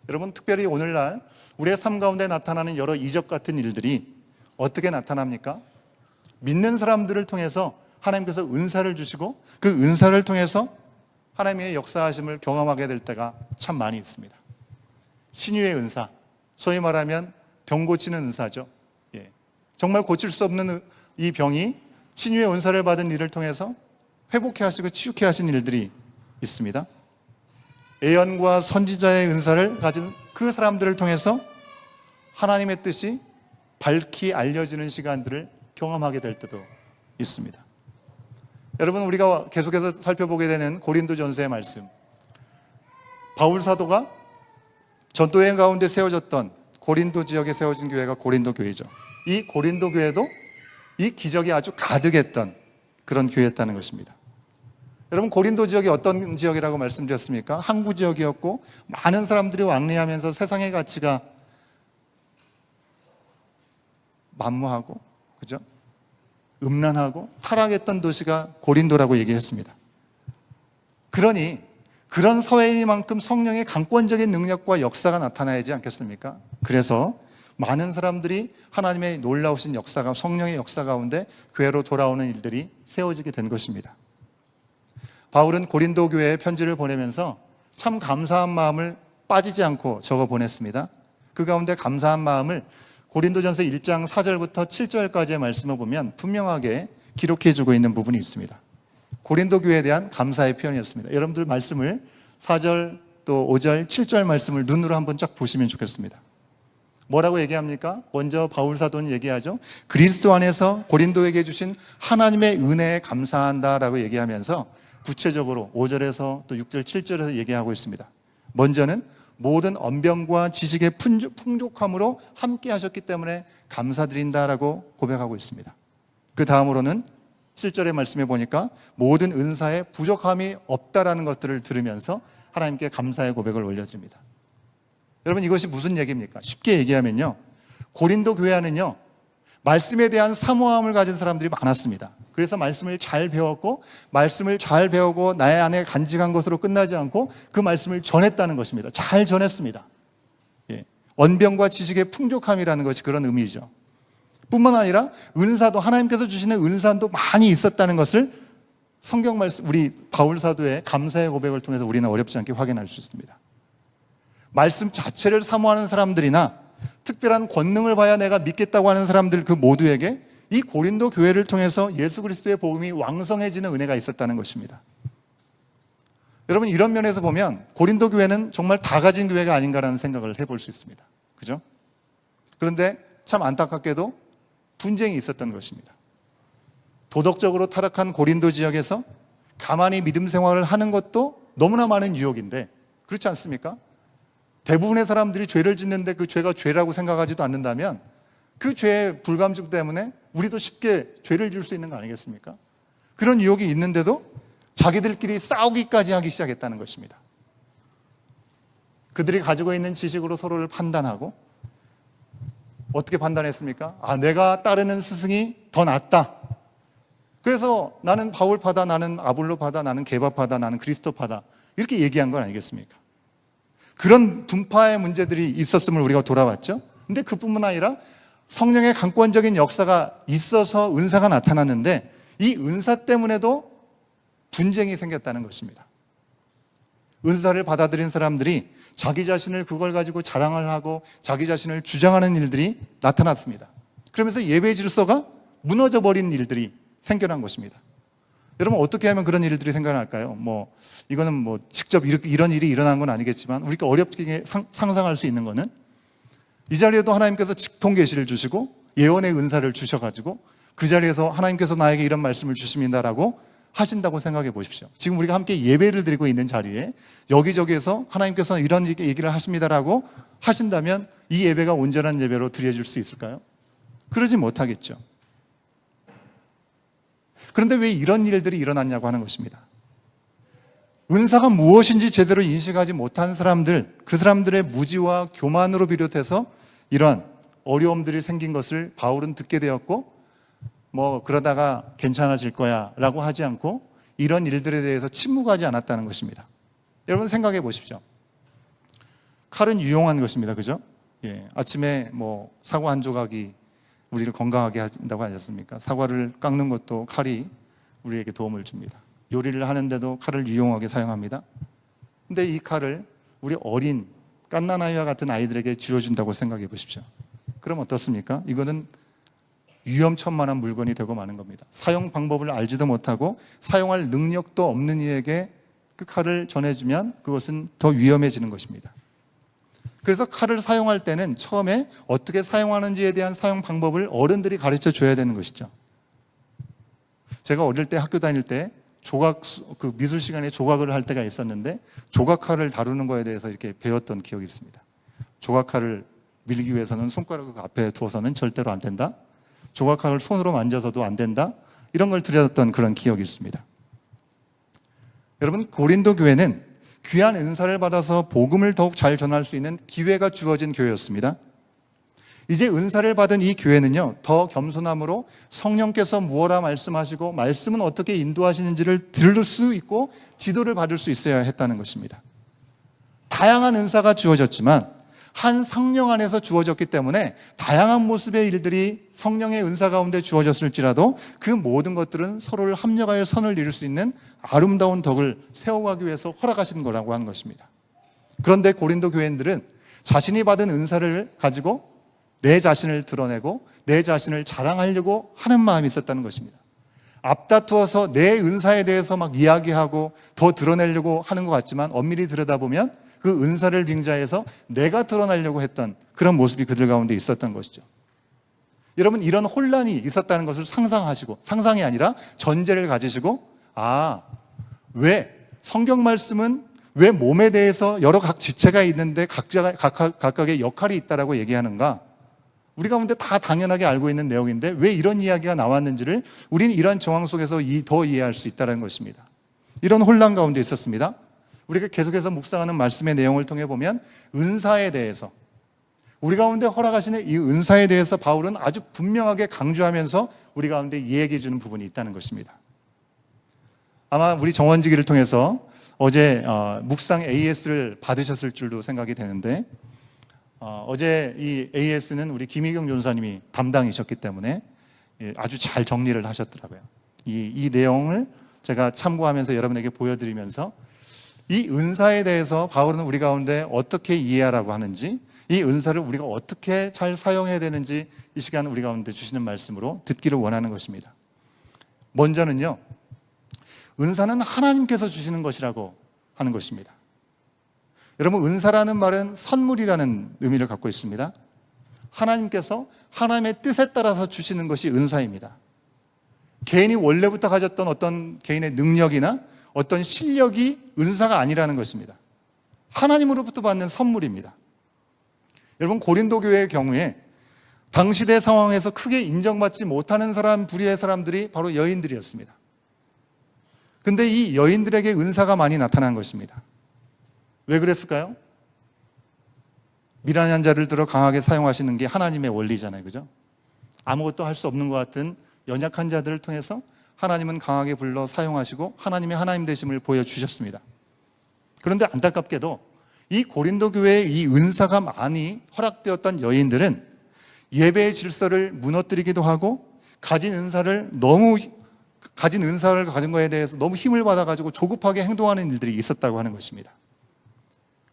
여러분, 특별히 오늘날 우리의 삶 가운데 나타나는 여러 이적 같은 일들이 어떻게 나타납니까? 믿는 사람들을 통해서 하나님께서 은사를 주시고 그 은사를 통해서 하나님의 역사하심을 경험하게 될 때가 참 많이 있습니다. 신유의 은사, 소위 말하면 병 고치는 은사죠. 정말 고칠 수 없는 이 병이 신유의 은사를 받은 일을 통해서 회복해 하시고 치유케 하신 일들이 있습니다. 예언과 선지자의 은사를 가진 그 사람들을 통해서 하나님의 뜻이 밝히 알려지는 시간들을 경험하게 될 때도 있습니다. 여러분, 우리가 계속해서 살펴보게 되는 고린도전서의 말씀, 바울 사도가 전도 여행 가운데 세워졌던 고린도 지역에 세워진 교회가 고린도 교회죠. 이 고린도 교회도 이 기적이 아주 가득했던 그런 교회였다는 것입니다. 여러분, 고린도 지역이 어떤 지역이라고 말씀드렸습니까? 항구 지역이었고 많은 사람들이 왕래하면서 세상의 가치가 만무하고, 그죠? 음란하고 타락했던 도시가 고린도라고 얘기했습니다. 그러니 그런 사회이만큼 성령의 강권적인 능력과 역사가 나타나야지 않겠습니까? 그래서 많은 사람들이 하나님의 놀라우신 역사가, 성령의 역사 가운데 교회로 돌아오는 일들이 세워지게 된 것입니다. 바울은 고린도 교회에 편지를 보내면서 참 감사한 마음을 빠지지 않고 적어 보냈습니다. 그 가운데 감사한 마음을 고린도전서 1장 4절부터 7절까지의 말씀을 보면 분명하게 기록해 주고 있는 부분이 있습니다. 고린도 교회에 대한 감사의 표현이었습니다. 여러분들 말씀을 4절 또 5절, 7절 말씀을 눈으로 한번 쫙 보시면 좋겠습니다. 뭐라고 얘기합니까? 먼저 바울 사도는 얘기하죠. 그리스도 안에서 고린도에게 주신 하나님의 은혜에 감사한다라고 얘기하면서 구체적으로 5절에서 또 6절, 7절에서 얘기하고 있습니다. 먼저는 모든 언변과 지식의 풍족함으로 함께 하셨기 때문에 감사드린다라고 고백하고 있습니다. 그 다음으로는 7절의 말씀에 보니까 모든 은사에 부족함이 없다라는 것들을 들으면서 하나님께 감사의 고백을 올려드립니다. 여러분, 이것이 무슨 얘기입니까? 쉽게 얘기하면요, 고린도 교회 안은요 말씀에 대한 사모함을 가진 사람들이 많았습니다. 그래서 말씀을 잘 배웠고, 말씀을 잘 배우고 나의 안에 간직한 것으로 끝나지 않고 그 말씀을 전했다는 것입니다. 잘 전했습니다. 예. 언변과 지식의 풍족함이라는 것이 그런 의미죠. 뿐만 아니라 은사도, 하나님께서 주시는 은사도 많이 있었다는 것을 성경 말씀, 우리 바울 사도의 감사의 고백을 통해서 우리는 어렵지 않게 확인할 수 있습니다. 말씀 자체를 사모하는 사람들이나 특별한 권능을 봐야 내가 믿겠다고 하는 사람들, 그 모두에게 이 고린도 교회를 통해서 예수 그리스도의 복음이 왕성해지는 은혜가 있었다는 것입니다. 여러분, 이런 면에서 보면 고린도 교회는 정말 다 가진 교회가 아닌가라는 생각을 해볼 수 있습니다. 그죠? 그런데 참 안타깝게도 분쟁이 있었던 것입니다. 도덕적으로 타락한 고린도 지역에서 가만히 믿음 생활을 하는 것도 너무나 많은 유혹인데, 그렇지 않습니까? 대부분의 사람들이 죄를 짓는데 그 죄가 죄라고 생각하지도 않는다면 그 죄의 불감증 때문에 우리도 쉽게 죄를 지을 수 있는 거 아니겠습니까? 그런 유혹이 있는데도 자기들끼리 싸우기까지 하기 시작했다는 것입니다. 그들이 가지고 있는 지식으로 서로를 판단하고, 어떻게 판단했습니까? 내가 따르는 스승이 더 낫다. 그래서 나는 바울파다, 나는 아볼로파다, 나는 게바파다, 나는 그리스도파다, 이렇게 얘기한 건 아니겠습니까? 그런 분파의 문제들이 있었음을 우리가 돌아봤죠. 근데 그뿐만 아니라 성령의 강권적인 역사가 있어서 은사가 나타났는데, 이 은사 때문에도 분쟁이 생겼다는 것입니다. 은사를 받아들인 사람들이 자기 자신을 그걸 가지고 자랑을 하고 자기 자신을 주장하는 일들이 나타났습니다. 그러면서 예배 질서가 무너져 버린 일들이 생겨난 것입니다. 여러분, 어떻게 하면 그런 일들이 생겨날까요? 이거는 직접 이런 일이 일어난 건 아니겠지만 우리가 어렵게 상상할 수 있는 거는, 이 자리에도 하나님께서 직통 계시를 주시고 예언의 은사를 주셔가지고 그 자리에서 하나님께서 나에게 이런 말씀을 주십니다라고 하신다고 생각해 보십시오. 지금 우리가 함께 예배를 드리고 있는 자리에 여기저기에서 하나님께서 이런 얘기를 하십니다라고 하신다면 이 예배가 온전한 예배로 드려질 수 있을까요? 그러지 못하겠죠. 그런데 왜 이런 일들이 일어났냐고 하는 것입니다. 은사가 무엇인지 제대로 인식하지 못한 사람들, 그 사람들의 무지와 교만으로 비롯해서 이러한 어려움들이 생긴 것을 바울은 듣게 되었고, 그러다가 괜찮아질 거야 라고 하지 않고 이런 일들에 대해서 침묵하지 않았다는 것입니다. 여러분, 생각해 보십시오. 칼은 유용한 것입니다. 그죠? 예, 아침에 사과 한 조각이 우리를 건강하게 한다고 하지 않습니까? 사과를 깎는 것도 칼이 우리에게 도움을 줍니다. 요리를 하는데도 칼을 유용하게 사용합니다. 근데 이 칼을 우리 어린 갓난아이와 같은 아이들에게 쥐어준다고 생각해 보십시오. 그럼 어떻습니까? 이거는 위험천만한 물건이 되고 마는 겁니다. 사용 방법을 알지도 못하고 사용할 능력도 없는 이에게 그 칼을 전해주면 그것은 더 위험해지는 것입니다. 그래서 칼을 사용할 때는 처음에 어떻게 사용하는지에 대한 사용 방법을 어른들이 가르쳐 줘야 되는 것이죠. 제가 어릴 때 학교 다닐 때 그 미술 시간에 조각을 할 때가 있었는데, 조각칼을 다루는 거에 대해서 이렇게 배웠던 기억이 있습니다. 조각칼을 밀기 위해서는 손가락을 앞에 두어서는 절대로 안 된다. 조각학을 손으로 만져서도 안 된다. 이런 걸 드렸던 그런 기억이 있습니다. 여러분, 고린도 교회는 귀한 은사를 받아서 복음을 더욱 잘 전할 수 있는 기회가 주어진 교회였습니다. 이제 은사를 받은 이 교회는요, 더 겸손함으로 성령께서 무엇라 말씀하시고 말씀은 어떻게 인도하시는지를 들을 수 있고 지도를 받을 수 있어야 했다는 것입니다. 다양한 은사가 주어졌지만 한 성령 안에서 주어졌기 때문에 다양한 모습의 일들이 성령의 은사 가운데 주어졌을지라도 그 모든 것들은 서로를 합력하여 선을 이룰 수 있는 아름다운 덕을 세워가기 위해서 허락하신 거라고 하는 것입니다. 그런데 고린도 교회인들은 자신이 받은 은사를 가지고 내 자신을 드러내고 내 자신을 자랑하려고 하는 마음이 있었다는 것입니다. 앞다투어서 내 은사에 대해서 막 이야기하고 더 드러내려고 하는 것 같지만 엄밀히 들여다보면 그 은사를 빙자해서 내가 드러나려고 했던 그런 모습이 그들 가운데 있었던 것이죠. 여러분, 이런 혼란이 있었다는 것을 상상하시고, 상상이 아니라 전제를 가지시고, 왜 성경 말씀은 왜 몸에 대해서 여러 각 지체가 있는데 각각의 역할이 있다라고 얘기하는가? 우리 가운데 다 당연하게 알고 있는 내용인데 왜 이런 이야기가 나왔는지를 우리는 이런 정황 속에서 더 이해할 수 있다는 것입니다. 이런 혼란 가운데 있었습니다. 우리가 계속해서 묵상하는 말씀의 내용을 통해 보면 은사에 대해서, 우리 가운데 허락하시는 이 은사에 대해서 바울은 아주 분명하게 강조하면서 우리 가운데 이야기해 주는 부분이 있다는 것입니다. 아마 우리 정원지기를 통해서 어제 묵상 AS를 받으셨을 줄로 생각이 되는데, 어제 이 AS는 우리 김희경 전사님이 담당이셨기 때문에 아주 잘 정리를 하셨더라고요. 이 내용을 제가 참고하면서 여러분에게 보여드리면서 이 은사에 대해서 바울은 우리 가운데 어떻게 이해하라고 하는지, 이 은사를 우리가 어떻게 잘 사용해야 되는지 이 시간 우리 가운데 주시는 말씀으로 듣기를 원하는 것입니다. 먼저는요, 은사는 하나님께서 주시는 것이라고 하는 것입니다. 여러분, 은사라는 말은 선물이라는 의미를 갖고 있습니다. 하나님께서 하나님의 뜻에 따라서 주시는 것이 은사입니다. 개인이 원래부터 가졌던 어떤 개인의 능력이나 어떤 실력이 은사가 아니라는 것입니다. 하나님으로부터 받는 선물입니다. 여러분, 고린도 교회의 경우에 당시대 상황에서 크게 인정받지 못하는 부류의 사람들이 바로 여인들이었습니다. 근데 이 여인들에게 은사가 많이 나타난 것입니다. 왜 그랬을까요? 미련한 자를 들어 강하게 사용하시는 게 하나님의 원리잖아요. 그죠? 아무것도 할 수 없는 것 같은 연약한 자들을 통해서 하나님은 강하게 불러 사용하시고 하나님의 하나님 되심을 보여주셨습니다. 그런데 안타깝게도 이 고린도 교회의 이 은사가 많이 허락되었던 여인들은 예배의 질서를 무너뜨리기도 하고 가진 은사를 가진 거에 대해서 너무 힘을 받아가지고 조급하게 행동하는 일들이 있었다고 하는 것입니다.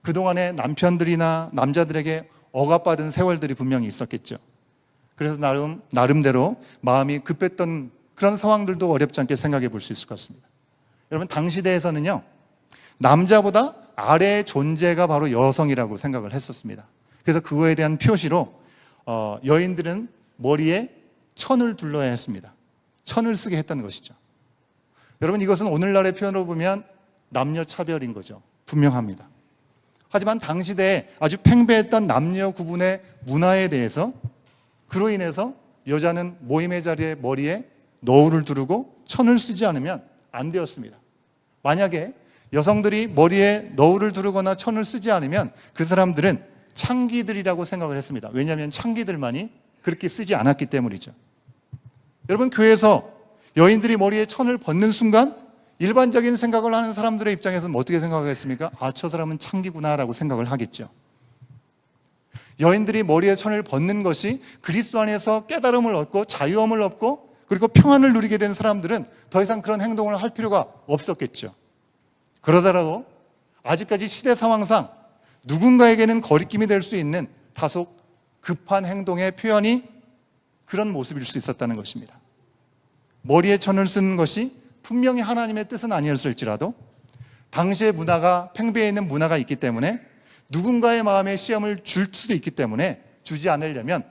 그동안에 남편들이나 남자들에게 억압받은 세월들이 분명히 있었겠죠. 그래서 나름대로 마음이 급했던 그런 상황들도 어렵지 않게 생각해 볼 수 있을 것 같습니다. 여러분, 당시대에서는요, 남자보다 아래의 존재가 바로 여성이라고 생각을 했었습니다. 그래서 그거에 대한 표시로 여인들은 머리에 천을 둘러야 했습니다. 천을 쓰게 했다는 것이죠. 여러분, 이것은 오늘날의 표현으로 보면 남녀 차별인 거죠. 분명합니다. 하지만 당시대에 아주 팽배했던 남녀 구분의 문화에 대해서, 그로 인해서 여자는 모임의 자리에 머리에 너울을 두르고 천을 쓰지 않으면 안 되었습니다. 만약에 여성들이 머리에 너울을 두르거나 천을 쓰지 않으면 그 사람들은 창기들이라고 생각을 했습니다. 왜냐하면 창기들만이 그렇게 쓰지 않았기 때문이죠. 여러분, 교회에서 여인들이 머리에 천을 벗는 순간 일반적인 생각을 하는 사람들의 입장에서는 어떻게 생각하겠습니까? 저 사람은 창기구나라고 생각을 하겠죠. 여인들이 머리에 천을 벗는 것이 그리스도 안에서 깨달음을 얻고 자유함을 얻고 그리고 평안을 누리게 된 사람들은 더 이상 그런 행동을 할 필요가 없었겠죠. 그러더라도 아직까지 시대 상황상 누군가에게는 거리낌이 될 수 있는 다소 급한 행동의 표현이 그런 모습일 수 있었다는 것입니다. 머리에 천을 쓰는 것이 분명히 하나님의 뜻은 아니었을지라도 당시의 문화가 팽배해 있는 문화가 있기 때문에 누군가의 마음에 시험을 줄 수도 있기 때문에 주지 않으려면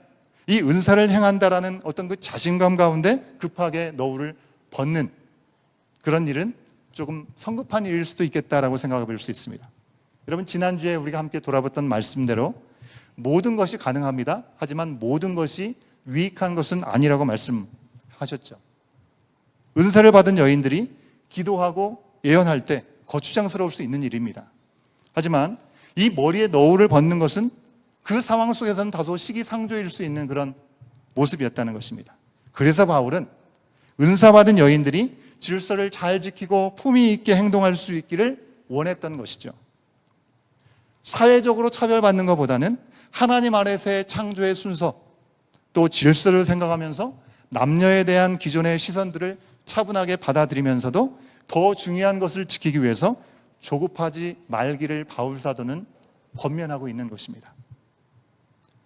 이 은사를 행한다라는 어떤 그 자신감 가운데 급하게 너울을 벗는 그런 일은 조금 성급한 일일 수도 있겠다라고 생각해 볼 수 있습니다. 여러분, 지난주에 우리가 함께 돌아봤던 말씀대로 모든 것이 가능합니다. 하지만 모든 것이 유익한 것은 아니라고 말씀하셨죠. 은사를 받은 여인들이 기도하고 예언할 때 거추장스러울 수 있는 일입니다. 하지만 이 머리에 너울을 벗는 것은 그 상황 속에서는 다소 시기상조일 수 있는 그런 모습이었다는 것입니다. 그래서 바울은 은사받은 여인들이 질서를 잘 지키고 품위 있게 행동할 수 있기를 원했던 것이죠. 사회적으로 차별받는 것보다는 하나님 아래서의 창조의 순서, 또 질서를 생각하면서 남녀에 대한 기존의 시선들을 차분하게 받아들이면서도 더 중요한 것을 지키기 위해서 조급하지 말기를 바울 사도는 권면하고 있는 것입니다.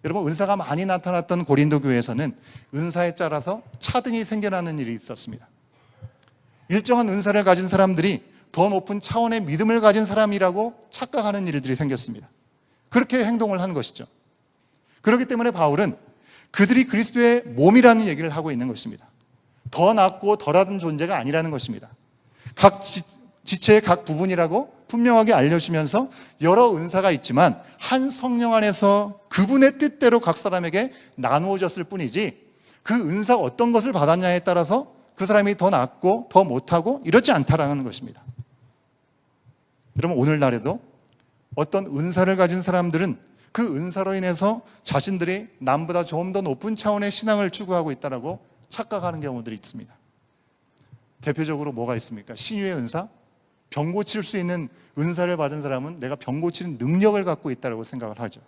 여러분, 은사가 많이 나타났던 고린도 교회에서는 은사에 따라서 차등이 생겨나는 일이 있었습니다. 일정한 은사를 가진 사람들이 더 높은 차원의 믿음을 가진 사람이라고 착각하는 일들이 생겼습니다. 그렇게 행동을 한 것이죠. 그렇기 때문에 바울은 그들이 그리스도의 몸이라는 얘기를 하고 있는 것입니다. 더 낫고 덜하던 존재가 아니라는 것입니다. 각 지체의 각 부분이라고 분명하게 알려주면서 여러 은사가 있지만 한 성령 안에서 그분의 뜻대로 각 사람에게 나누어졌을 뿐이지 그 은사가 어떤 것을 받았냐에 따라서 그 사람이 더 낫고 더 못하고 이렇지 않다라는 것입니다. 여러분, 오늘날에도 어떤 은사를 가진 사람들은 그 은사로 인해서 자신들이 남보다 좀 더 높은 차원의 신앙을 추구하고 있다고 착각하는 경우들이 있습니다. 대표적으로 뭐가 있습니까? 신유의 은사? 병 고칠 수 있는 은사를 받은 사람은 내가 병 고치는 능력을 갖고 있다고 생각을 하죠.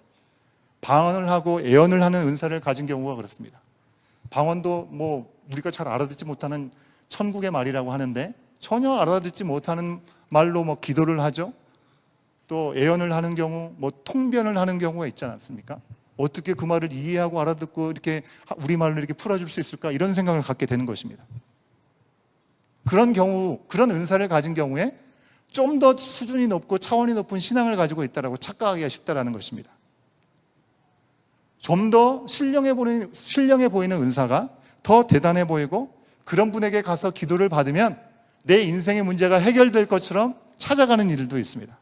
방언을 하고 예언을 하는 은사를 가진 경우가 그렇습니다. 방언도 우리가 잘 알아듣지 못하는 천국의 말이라고 하는데 전혀 알아듣지 못하는 말로 기도를 하죠. 또 예언을 하는 경우, 통변을 하는 경우가 있지 않습니까? 어떻게 그 말을 이해하고 알아듣고 이렇게 우리말로 이렇게 풀어줄 수 있을까? 이런 생각을 갖게 되는 것입니다. 그런 경우, 그런 은사를 가진 경우에 좀 더 수준이 높고 차원이 높은 신앙을 가지고 있다고 착각하기가 쉽다라는 것입니다. 좀 더 신령해 보이는 은사가 더 대단해 보이고 그런 분에게 가서 기도를 받으면 내 인생의 문제가 해결될 것처럼 찾아가는 일도 있습니다.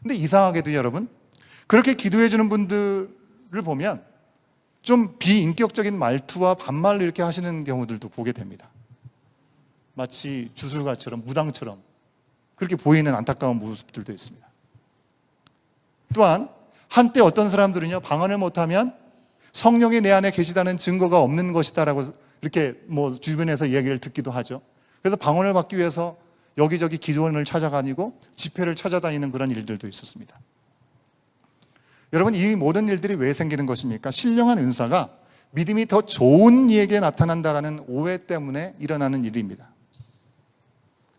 근데 이상하게도 여러분, 그렇게 기도해 주는 분들을 보면 좀 비인격적인 말투와 반말로 이렇게 하시는 경우들도 보게 됩니다. 마치 주술가처럼, 무당처럼 그렇게 보이는 안타까운 모습들도 있습니다. 또한 한때 어떤 사람들은요, 방언을 못하면 성령이 내 안에 계시다는 증거가 없는 것이다라고 이렇게 주변에서 이야기를 듣기도 하죠. 그래서 방언을 받기 위해서 여기저기 기도원을 찾아다니고 집회를 찾아다니는 그런 일들도 있었습니다. 여러분, 이 모든 일들이 왜 생기는 것입니까? 신령한 은사가 믿음이 더 좋은 이에게 나타난다라는 오해 때문에 일어나는 일입니다.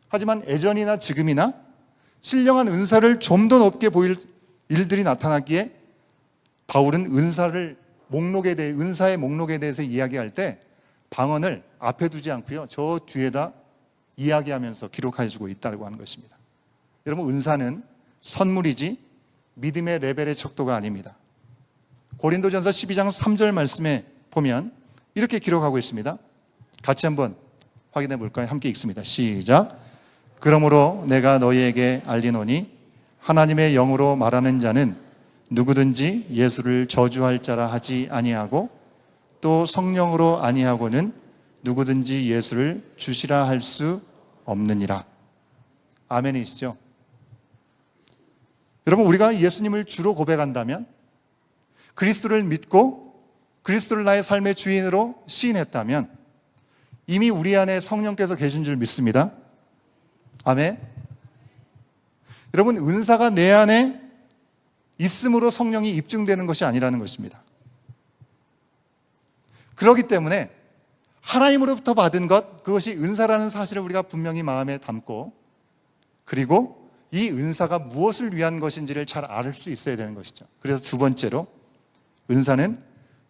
하지만 예전이나 지금이나 신령한 은사를 좀 더 높게 보일 일들이 나타나기에 바울은 은사의 목록에 대해서 이야기할 때 방언을 앞에 두지 않고요, 저 뒤에다 이야기하면서 기록해주고 있다고 하는 것입니다. 여러분, 은사는 선물이지 믿음의 레벨의 척도가 아닙니다. 고린도전서 12장 3절 말씀에 보면 이렇게 기록하고 있습니다. 같이 한번 확인해 볼까요? 함께 읽습니다. 시작. 그러므로 내가 너희에게 알리노니 하나님의 영으로 말하는 자는 누구든지 예수를 저주할 자라 하지 아니하고 또 성령으로 아니하고는 누구든지 예수를 주시라 할 수 없느니라. 아멘이시죠? 여러분, 우리가 예수님을 주로 고백한다면, 그리스도를 믿고 그리스도를 나의 삶의 주인으로 시인했다면 이미 우리 안에 성령께서 계신 줄 믿습니다. 아멘. 여러분, 은사가 내 안에 있음으로 성령이 입증되는 것이 아니라는 것입니다. 그렇기 때문에 하나님으로부터 받은 것, 그것이 은사라는 사실을 우리가 분명히 마음에 담고, 그리고 이 은사가 무엇을 위한 것인지를 잘 알 수 있어야 되는 것이죠. 그래서 두 번째로, 은사는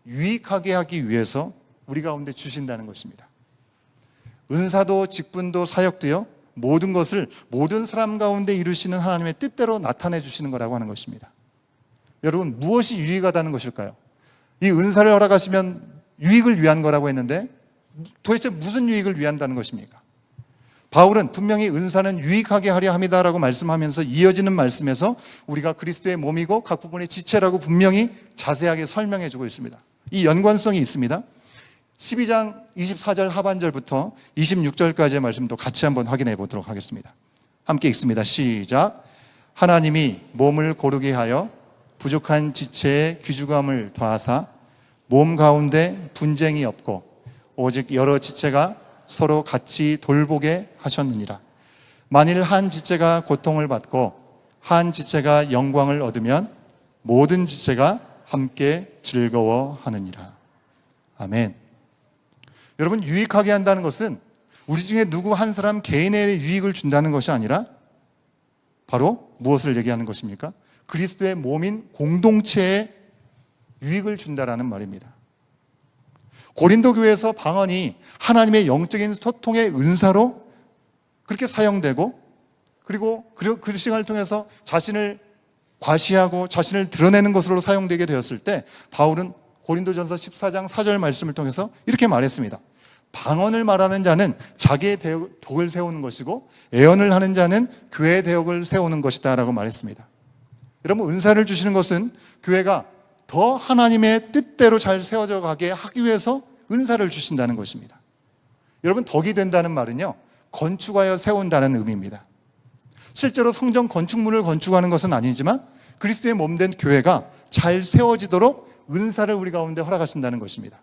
유익하게 하기 위해서 우리 가운데 주신다는 것입니다. 은사도 직분도 사역도요, 모든 것을 모든 사람 가운데 이루시는 하나님의 뜻대로 나타내 주시는 거라고 하는 것입니다. 여러분, 무엇이 유익하다는 것일까요? 이 은사를 허락하시면 유익을 위한 거라고 했는데 도대체 무슨 유익을 위한다는 것입니까? 바울은 분명히 은사는 유익하게 하려 합니다라고 말씀하면서 이어지는 말씀에서 우리가 그리스도의 몸이고 각 부분의 지체라고 분명히 자세하게 설명해 주고 있습니다. 이 연관성이 있습니다. 12장 24절 하반절부터 26절까지의 말씀도 같이 한번 확인해 보도록 하겠습니다. 함께 읽습니다. 시작. 하나님이 몸을 고르게 하여 부족한 지체에 귀주감을 더하사 몸 가운데 분쟁이 없고 오직 여러 지체가 서로 같이 돌보게 하셨느니라. 만일 한 지체가 고통을 받고 한 지체가 영광을 얻으면 모든 지체가 함께 즐거워하느니라. 아멘. 여러분, 유익하게 한다는 것은 우리 중에 누구 한 사람 개인의 유익을 준다는 것이 아니라 바로 무엇을 얘기하는 것입니까? 그리스도의 몸인 공동체에 유익을 준다라는 말입니다. 고린도 교회에서 방언이 하나님의 영적인 소통의 은사로 그렇게 사용되고, 그리고 그 시간을 통해서 자신을 과시하고 자신을 드러내는 것으로 사용되게 되었을 때 바울은 고린도전서 14장 4절 말씀을 통해서 이렇게 말했습니다. 방언을 말하는 자는 자기의 덕을 세우는 것이고 애언을 하는 자는 교회의 대역을 세우는 것이다 라고 말했습니다. 여러분, 은사를 주시는 것은 교회가 더 하나님의 뜻대로 잘 세워져 가게 하기 위해서 은사를 주신다는 것입니다. 여러분, 덕이 된다는 말은요, 건축하여 세운다는 의미입니다. 실제로 성전 건축물을 건축하는 것은 아니지만 그리스도의 몸된 교회가 잘 세워지도록 은사를 우리 가운데 허락하신다는 것입니다.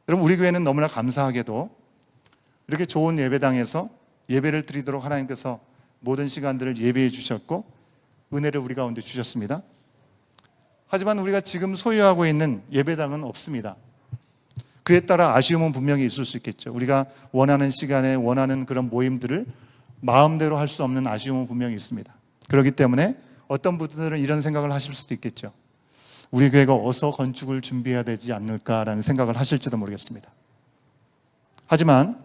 여러분, 우리 교회는 너무나 감사하게도 이렇게 좋은 예배당에서 예배를 드리도록 하나님께서 모든 시간들을 예배해 주셨고 은혜를 우리 가운데 주셨습니다. 하지만 우리가 지금 소유하고 있는 예배당은 없습니다. 그에 따라 아쉬움은 분명히 있을 수 있겠죠. 우리가 원하는 시간에 원하는 그런 모임들을 마음대로 할 수 없는 아쉬움은 분명히 있습니다. 그렇기 때문에 어떤 분들은 이런 생각을 하실 수도 있겠죠. 우리 교회가 어서 건축을 준비해야 되지 않을까라는 생각을 하실지도 모르겠습니다. 하지만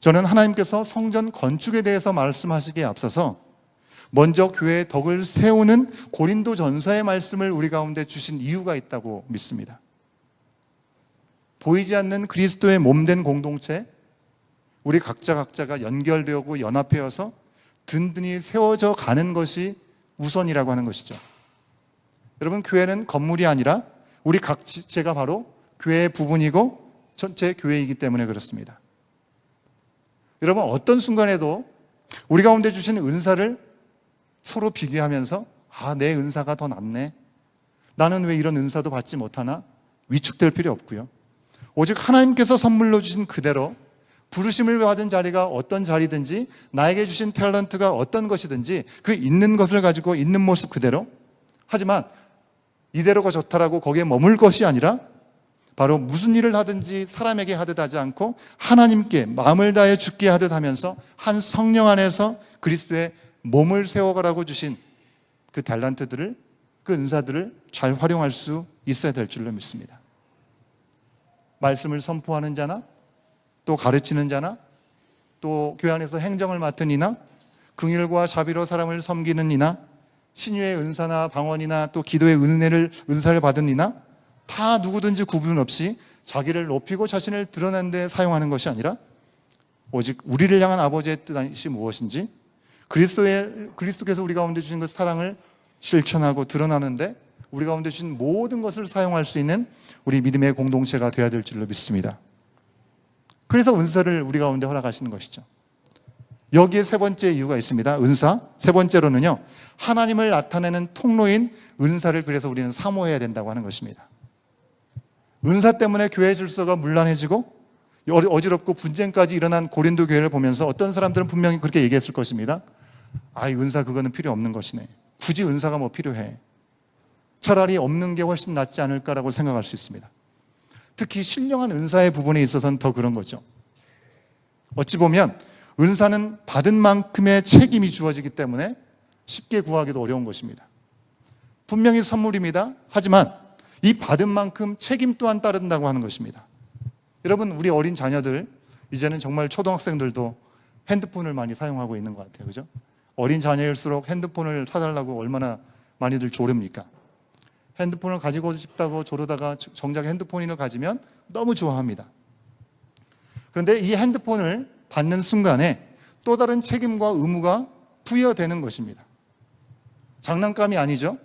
저는 하나님께서 성전 건축에 대해서 말씀하시기에 앞서서 먼저 교회의 덕을 세우는 고린도 전서의 말씀을 우리 가운데 주신 이유가 있다고 믿습니다. 보이지 않는 그리스도의 몸된 공동체, 우리 각자가 연결되고 연합되어서 든든히 세워져 가는 것이 우선이라고 하는 것이죠. 여러분, 교회는 건물이 아니라 우리 각 지체가 바로 교회의 부분이고 전체 교회이기 때문에 그렇습니다. 여러분, 어떤 순간에도 우리 가운데 주신 은사를 서로 비교하면서 내 은사가 더 낫네, 나는 왜 이런 은사도 받지 못하나 위축될 필요 없고요. 오직 하나님께서 선물로 주신 그대로 부르심을 받은 자리가 어떤 자리든지 나에게 주신 탤런트가 어떤 것이든지 그 있는 것을 가지고 있는 모습 그대로, 하지만 이대로가 좋다라고 거기에 머물 것이 아니라 바로 무슨 일을 하든지 사람에게 하듯 하지 않고 하나님께 마음을 다해 죽게 하듯 하면서 한 성령 안에서 그리스도의 몸을 세워가라고 주신 그 탤런트들을, 그 은사들을 잘 활용할 수 있어야 될 줄로 믿습니다. 말씀을 선포하는 자나 또 가르치는 자나 또 교회 안에서 행정을 맡은 이나 긍휼과 자비로 사람을 섬기는 이나 신유의 은사나 방언이나 또 기도의 은사를 받은 이나 다 누구든지 구분 없이 자기를 높이고 자신을 드러내는 데 사용하는 것이 아니라 오직 우리를 향한 아버지의 뜻이 무엇인지 그리스도께서 우리 가운데 주신 그 사랑을 실천하고 드러나는데 우리 가운데 주신 모든 것을 사용할 수 있는 우리 믿음의 공동체가 되어야 될 줄로 믿습니다. 그래서 은사를 우리 가운데 허락하시는 것이죠. 여기에 세 번째 이유가 있습니다. 은사. 세 번째로는요, 하나님을 나타내는 통로인 은사를 그래서 우리는 사모해야 된다고 하는 것입니다. 은사 때문에 교회 질서가 문란해지고 어지럽고 분쟁까지 일어난 고린도 교회를 보면서 어떤 사람들은 분명히 그렇게 얘기했을 것입니다. 은사 그거는 필요 없는 것이네. 굳이 은사가 뭐 필요해. 차라리 없는 게 훨씬 낫지 않을까라고 생각할 수 있습니다. 특히 신령한 은사의 부분에 있어서는 더 그런 거죠. 어찌 보면 은사는 받은 만큼의 책임이 주어지기 때문에 쉽게 구하기도 어려운 것입니다. 분명히 선물입니다. 하지만 이 받은 만큼 책임 또한 따른다고 하는 것입니다. 여러분, 우리 어린 자녀들, 이제는 정말 초등학생들도 핸드폰을 많이 사용하고 있는 것 같아요. 그죠? 어린 자녀일수록 핸드폰을 사달라고 얼마나 많이들 조릅니까? 핸드폰을 가지고 싶다고 조르다가 정작 핸드폰을 가지면 너무 좋아합니다. 그런데 이 핸드폰을 받는 순간에 또 다른 책임과 의무가 부여되는 것입니다. 장난감이 아니죠.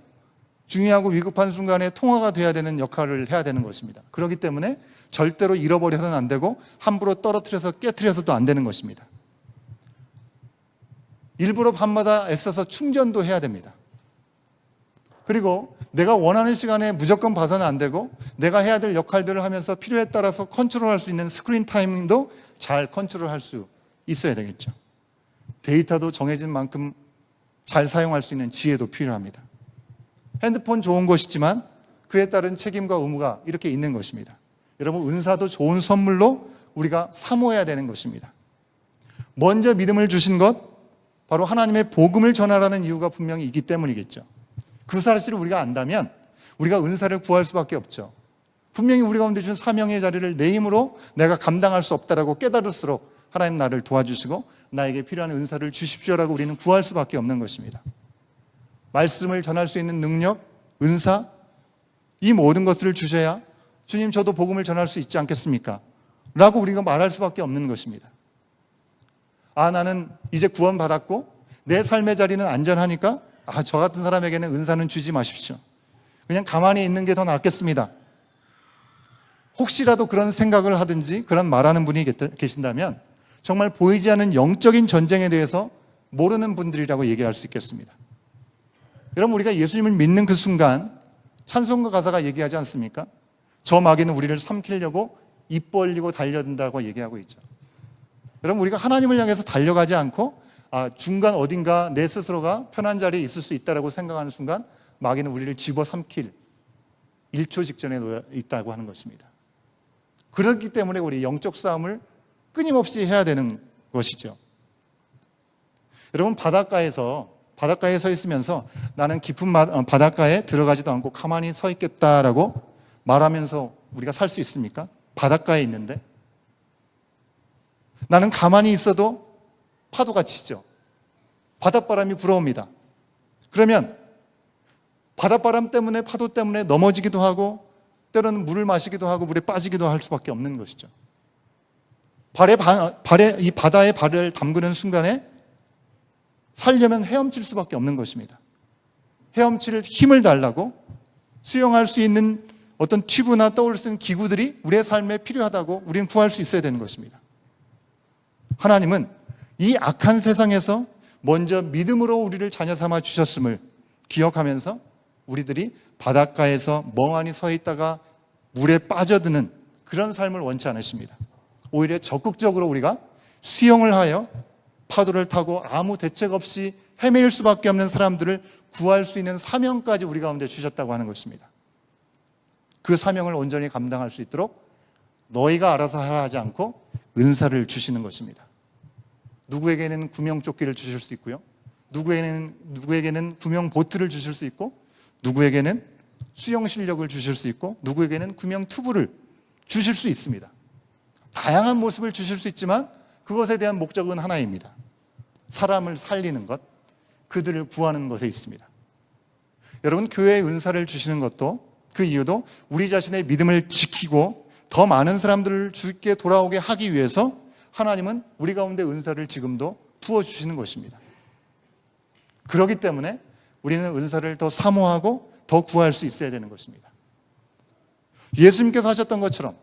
중요하고 위급한 순간에 통화가 돼야 되는 역할을 해야 되는 것입니다. 그렇기 때문에 절대로 잃어버려서는 안 되고 함부로 떨어뜨려서 깨트려서도 안 되는 것입니다. 일부러 밤마다 애써서 충전도 해야 됩니다. 그리고 내가 원하는 시간에 무조건 봐서는 안 되고 내가 해야 될 역할들을 하면서 필요에 따라서 컨트롤할 수 있는 스크린 타이밍도 잘 컨트롤할 수 있어야 되겠죠. 데이터도 정해진 만큼 잘 사용할 수 있는 지혜도 필요합니다. 핸드폰 좋은 것이지만 그에 따른 책임과 의무가 이렇게 있는 것입니다. 여러분, 은사도 좋은 선물로 우리가 사모해야 되는 것입니다. 먼저 믿음을 주신 것, 바로 하나님의 복음을 전하라는 이유가 분명히 있기 때문이겠죠. 그 사실을 우리가 안다면 우리가 은사를 구할 수밖에 없죠. 분명히 우리 가운데 준 사명의 자리를 내 힘으로 내가 감당할 수 없다라고 깨달을수록 하나님 나를 도와주시고 나에게 필요한 은사를 주십시오라고 우리는 구할 수밖에 없는 것입니다. 말씀을 전할 수 있는 능력, 은사, 이 모든 것들을 주셔야 주님 저도 복음을 전할 수 있지 않겠습니까? 라고 우리가 말할 수밖에 없는 것입니다. 아, 나는 이제 구원받았고 내 삶의 자리는 안전하니까 저 같은 사람에게는 은사는 주지 마십시오. 그냥 가만히 있는 게 더 낫겠습니다. 혹시라도 그런 생각을 하든지 그런 말하는 분이 계신다면 정말 보이지 않는 영적인 전쟁에 대해서 모르는 분들이라고 얘기할 수 있겠습니다. 여러분, 우리가 예수님을 믿는 그 순간 찬송가 가사가 얘기하지 않습니까? 저 마귀는 우리를 삼키려고 입 벌리고 달려든다고 얘기하고 있죠. 여러분, 우리가 하나님을 향해서 달려가지 않고 중간 어딘가 내 스스로가 편한 자리에 있을 수 있다고 생각하는 순간 마귀는 우리를 집어삼킬 1초 직전에 놓여 있다고 하는 것입니다. 그렇기 때문에 우리 영적 싸움을 끊임없이 해야 되는 것이죠. 여러분, 바닷가에 서 있으면서 나는 깊은 바닷가에 들어가지도 않고 가만히 서 있겠다라고 말하면서 우리가 살 수 있습니까? 바닷가에 있는데 나는 가만히 있어도 파도가 치죠. 바닷바람이 불어옵니다. 그러면 바닷바람 때문에 파도 때문에 넘어지기도 하고 때로는 물을 마시기도 하고 물에 빠지기도 할 수밖에 없는 것이죠. 이 바다에 발을 담그는 순간에 살려면 헤엄칠 수밖에 없는 것입니다. 헤엄칠 힘을 달라고 수영할 수 있는 어떤 튜브나 떠올 수 있는 기구들이 우리의 삶에 필요하다고 우리는 구할 수 있어야 되는 것입니다. 하나님은 이 악한 세상에서 먼저 믿음으로 우리를 자녀 삼아 주셨음을 기억하면서 우리들이 바닷가에서 멍하니 서 있다가 물에 빠져드는 그런 삶을 원치 않으십니다. 오히려 적극적으로 우리가 수영을 하여 파도를 타고 아무 대책 없이 헤매일 수밖에 없는 사람들을 구할 수 있는 사명까지 우리 가운데 주셨다고 하는 것입니다. 그 사명을 온전히 감당할 수 있도록 너희가 알아서 하라 하지 않고 은사를 주시는 것입니다. 누구에게는 구명조끼를 주실 수 있고요. 누구에게는 구명보트를 주실 수 있고, 누구에게는 수영 실력을 주실 수 있고, 누구에게는 구명투브를 주실 수 있습니다. 다양한 모습을 주실 수 있지만 그것에 대한 목적은 하나입니다. 사람을 살리는 것, 그들을 구하는 것에 있습니다. 여러분, 교회에 은사를 주시는 것도 그 이유도 우리 자신의 믿음을 지키고 더 많은 사람들을 주께 돌아오게 하기 위해서 하나님은 우리 가운데 은사를 지금도 부어주시는 것입니다. 그렇기 때문에 우리는 은사를 더 사모하고 더 구할 수 있어야 되는 것입니다. 예수님께서 하셨던 것처럼